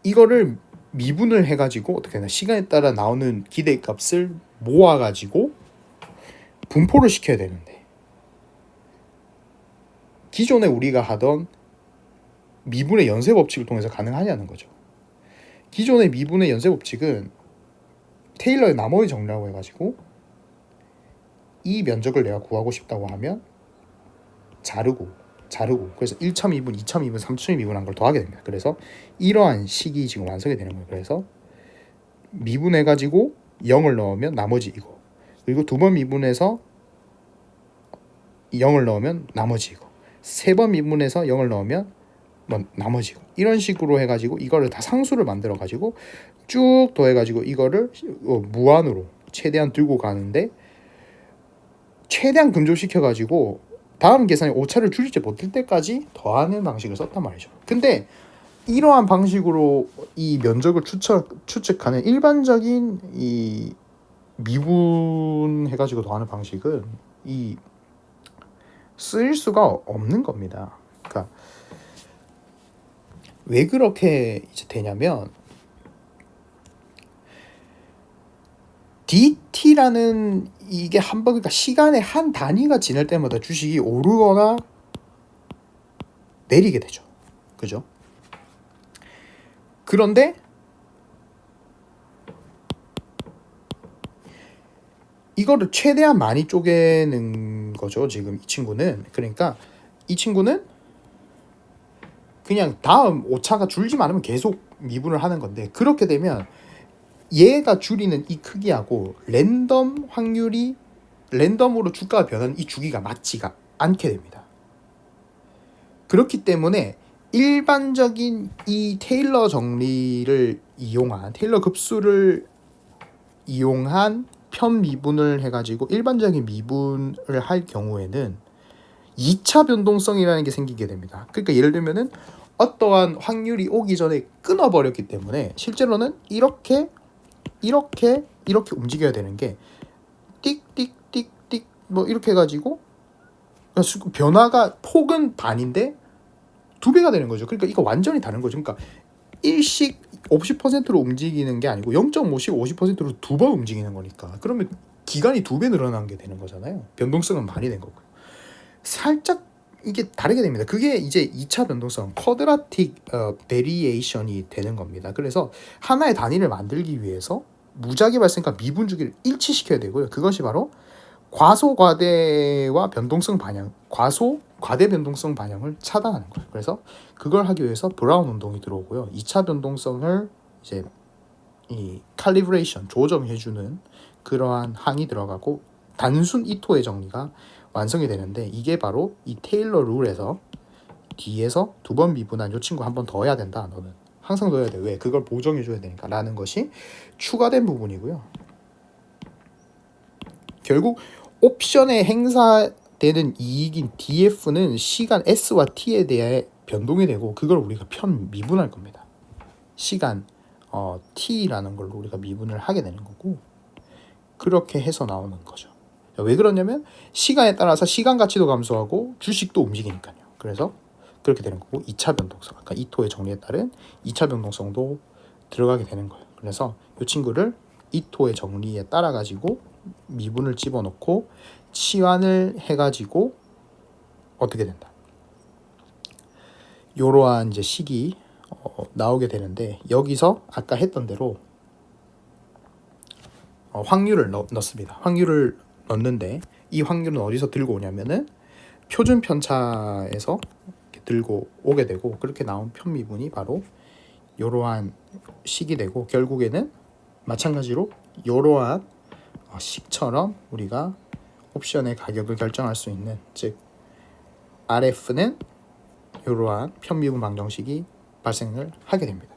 Speaker 1: 이거를 미분을 해가지고 어떻게 하나 시간에 따라 나오는 기대값을 모아가지고 분포를 시켜야 되는데, 기존에 우리가 하던 미분의 연쇄 법칙을 통해서 가능하냐는 거죠. 기존의 미분의 연쇄 법칙은 테일러의 나머지 정리라고 해가지고 이 면적을 내가 구하고 싶다고 하면 자르고 그래서 1.2분, 2.2분, 3.2분 한 걸 더하게 됩니다. 그래서 이러한 식이 지금 완성이 되는 거예요. 그래서 미분해가지고 0을 넣으면 나머지 이거, 그리고 두 번 미분해서 0을 넣으면 나머지 이거, 세 번 미분해서 0을 넣으면 나머지 이거, 이런 식으로 해가지고 이거를 다 상수를 만들어가지고 쭉 더해가지고 이거를 무한으로 최대한 들고 가는데, 최대한 금조시켜가지고 다음 계산에 오차를 줄이지 못할 때까지 더하는 방식을 썼단 말이죠. 근데 이러한 방식으로 이 면적을 추측하는 일반적인 이 미분해가지고 더하는 방식은 이 쓰일 수가 없는 겁니다. 그러니까 왜 그렇게 이제 되냐면 DT라는 이게 한 번, 그러니까 시간의 한 단위가 지날 때마다 주식이 오르거나 내리게 되죠. 그죠? 그런데 이거를 최대한 많이 쪼개는 거죠. 지금 이 친구는. 그러니까 이 친구는 그냥 다음 오차가 줄지 않으면 계속 미분을 하는 건데, 그렇게 되면 얘가 줄이는 이 크기하고 랜덤으로 주가가 변하는 이 주기가 맞지가 않게 됩니다. 그렇기 때문에 일반적인 이 테일러 정리를 이용한, 테일러 급수를 이용한 편미분을 해가지고 일반적인 미분을 할 경우에는 2차 변동성이라는 게 생기게 됩니다. 그러니까 예를 들면은 어떠한 확률이 오기 전에 끊어버렸기 때문에 실제로는 이렇게 움직여야 되는 게 띡띡띡띡 뭐 이렇게 해가지고 변화가 폭은 반인데 2배가 되는 거죠. 그러니까 이거 완전히 다른 거죠. 그러니까 일씩 50%로 움직이는 게 아니고 0.5씩 50%로 2번 움직이는 거니까, 그러면 기간이 2배 늘어난 게 되는 거잖아요. 변동성은 많이 된 거고요. 살짝 이게 다르게 됩니다. 그게 이제 2차 변동성 쿼드라틱 베리에이션이 되는 겁니다. 그래서 하나의 단위를 만들기 위해서 무작위 발생과 미분 주기를 일치시켜야 되고요. 그것이 바로 과소과대와 변동성 반영, 과대 변동성 반영을 차단하는 거예요. 그래서 그걸 하기 위해서 브라운 운동이 들어오고요. 2차 변동성을 이제 이 칼리브레이션 조정해주는 그러한 항이 들어가고 단순 이토의 정리가 완성이 되는데, 이게 바로 이 테일러 룰에서 뒤에서 두 번 미분한 요 친구 한 번 더 해야 된다. 너는 항상 더 해야 돼. 왜? 그걸 보정해줘야 되니까 라는 것이 추가된 부분이고요. 결국 옵션에 행사되는 이익인 DF는 시간 S와 T에 대해 변동이 되고, 그걸 우리가 편 미분할 겁니다. 시간 T라는 걸로 우리가 미분을 하게 되는 거고, 그렇게 해서 나오는 거죠. 왜 그러냐면 시간에 따라서 시간 가치도 감소하고 주식도 움직이니까요. 그래서 그렇게 되는 거고, 2차 변동성, 그러니까 이토의 정리에 따른 2차 변동성도 들어가게 되는 거예요. 그래서 이 친구를 이토의 정리에 따라 가지고 미분을 집어넣고 치환을 해가지고 어떻게 된다. 이러한 이제 식이 나오게 되는데, 여기서 아까 했던 대로 확률을 넣습니다. 확률을 넣는데 이 확률은 어디서 들고 오냐면은 표준 편차에서 들고 오게 되고, 그렇게 나온 편미분이 바로 이러한 식이 되고, 결국에는 마찬가지로 이러한 식처럼 우리가 옵션의 가격을 결정할 수 있는, 즉 RF는 이러한 편미분 방정식이 발생을 하게 됩니다.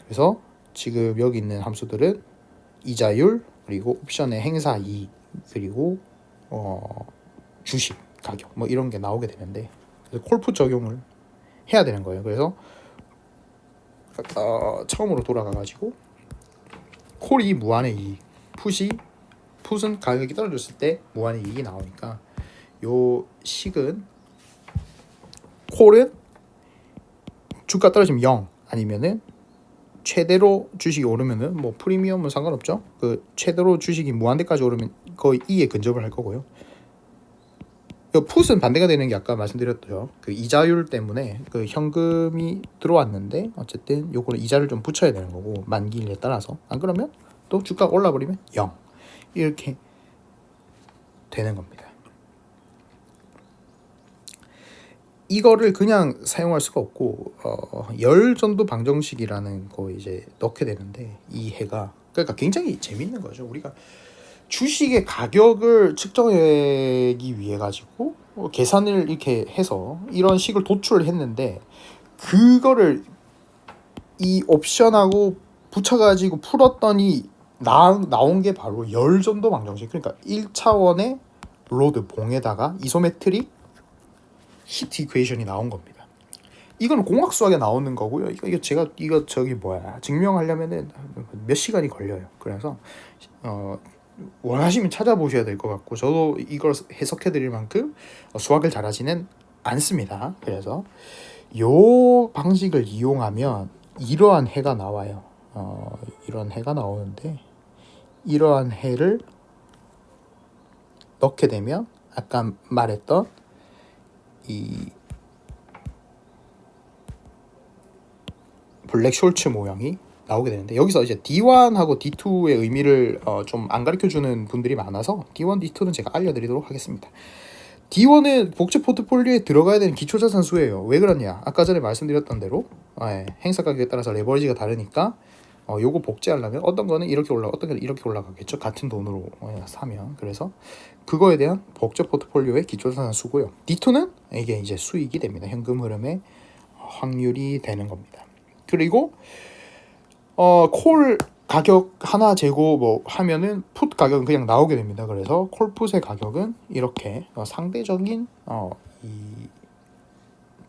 Speaker 1: 그래서 지금 여기 있는 함수들은 이자율, 그리고 옵션의 행사 이익, 그리고 주식 가격 뭐 이런 게 나오게 되는데, 콜풋 적용을 해야 되는 거예요. 그래서 처음으로 돌아가 가지고 콜이 무한의 이익, 풋은 가격이 떨어졌을 때 무한의 이익이 나오니까, 요 식은 콜은 주가 떨어지면 0, 아니면은 최대로 주식이 오르면은 뭐 프리미엄은 상관없죠. 그 최대로 주식이 무한대까지 오르면 거의 2에 근접을 할 거고요. 풋은 반대가 되는 게 아까 말씀드렸죠. 그 이자율 때문에 그 현금이 들어왔는데 어쨌든 요거는 이자를 좀 붙여야 되는 거고, 만기일에 따라서. 안 그러면 또 주가가 올라버리면 0 이렇게 되는 겁니다. 이거를 그냥 사용할 수가 없고 열전도 방정식이라는 거 이제 넣게 되는데, 이 해가 그러니까 굉장히 재밌는 거죠. 우리가 주식의 가격을 측정하기 위해 가지고 계산을 이렇게 해서 이런 식을 도출을 했는데, 그거를 이 옵션하고 붙여가지고 풀었더니 나온 게 바로 열전도 방정식. 그러니까 1차원의 로드 봉에다가 이소메트릭 히트 이퀘이션이 나온 겁니다. 이건 공학 수학에 나오는 거고요. 이거 제가 증명하려면은 몇 시간이 걸려요. 그래서 원하시면 찾아보셔야 될 것 같고, 저도 이걸 해석해 드릴 만큼 수학을 잘하지는 않습니다. 그래서 요 방식을 이용하면 이러한 해가 나와요. 이런 해가 나오는데, 이러한 해를 넣게 되면 아까 말했던 이 블랙 숄츠 모양이 나오게 되는데, 여기서 이제 D1하고 D2의 의미를 좀 안 가르쳐주는 분들이 많아서 D1, D2는 제가 알려드리도록 하겠습니다. D1은 복제 포트폴리오에 들어가야 되는 기초자산 수예요. 왜 그러냐? 아까 전에 말씀드렸던 대로 행사 가격에 따라서 레버리지가 다르니까 요거 복제하려면 어떤 거는 이렇게 올라, 어떤 거는 이렇게 올라가겠죠. 같은 돈으로 사면. 그래서 그거에 대한 복제 포트폴리오의 기초자산 수고요. D2는 이게 이제 수익이 됩니다. 현금 흐름의 확률이 되는 겁니다. 그리고 콜 가격 하나 재고 뭐 하면은 풋 가격은 그냥 나오게 됩니다. 그래서 콜풋의 가격은 이렇게 상대적인 이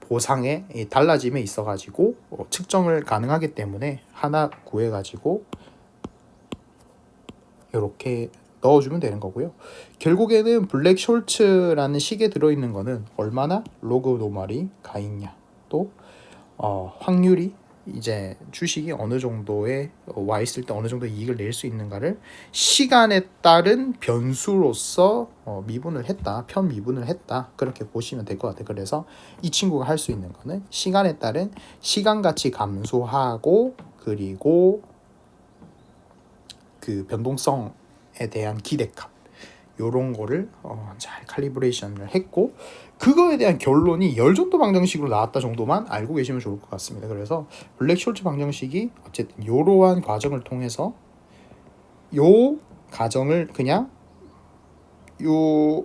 Speaker 1: 보상의 이 달라짐에 있어 가지고 측정을 가능하기 때문에 하나 구해 가지고 이렇게 넣어주면 되는 거고요. 결국에는 블랙 숄츠라는 식에 들어있는 거는 얼마나 로그 노멀이 가 있냐, 또 확률이 이제 주식이 어느 정도에 와 있을 때 어느 정도 이익을 낼 수 있는가를 시간에 따른 변수로서 미분을 했다, 편미분을 했다, 그렇게 보시면 될 것 같아요. 그래서 이 친구가 할 수 있는 거는 시간에 따른 시간 가치 감소하고, 그리고 그 변동성에 대한 기대값, 요런 거를 잘 칼리브레이션을 했고, 그거에 대한 결론이 열전도 방정식으로 나왔다 정도만 알고 계시면 좋을 것 같습니다. 그래서 블랙-숄츠 방정식이 어쨌든 이러한 과정을 통해서 요 가정을 그냥 요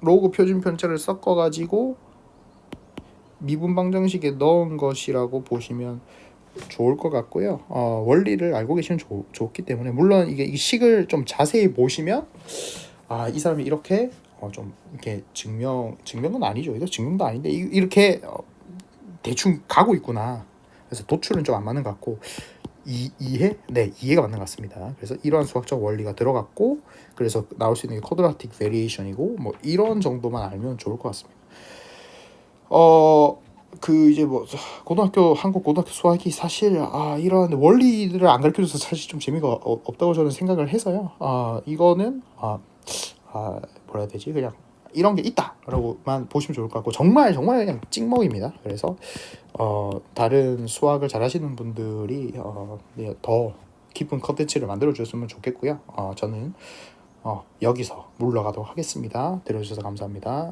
Speaker 1: 로그 표준 편차를 섞어가지고 미분 방정식에 넣은 것이라고 보시면 좋을 것 같고요. 원리를 알고 계시면 좋기 때문에, 물론 이게 이 식을 좀 자세히 보시면 이 사람이 이렇게 좀 이렇게 증명은 아니죠. 이거 증명도 아닌데 이렇게 대충 가고 있구나. 그래서 도출은 좀 안 맞는 것 같고, 이해? 네, 이해가 맞는 것 같습니다. 그래서 이러한 수학적 원리가 들어갔고, 그래서 나올 수 있는 게 쿼드라틱 베리에이션이고, 뭐 이런 정도만 알면 좋을 것 같습니다. 그 이제 뭐 한국 고등학교 수학이 사실 이런 원리들을 안 가르쳐줘서 사실 좀 재미가 없다고 저는 생각을 해서요. 이거는 뭐라 해야 되지? 그냥 이런 게 있다라고만 보시면 좋을 것 같고, 정말 그냥 찍먹입니다. 그래서 다른 수학을 잘하시는 분들이 더 깊은 컨텐츠를 만들어 주셨으면 좋겠고요. 저는 여기서 물러가도록 하겠습니다. 들어주셔서 감사합니다.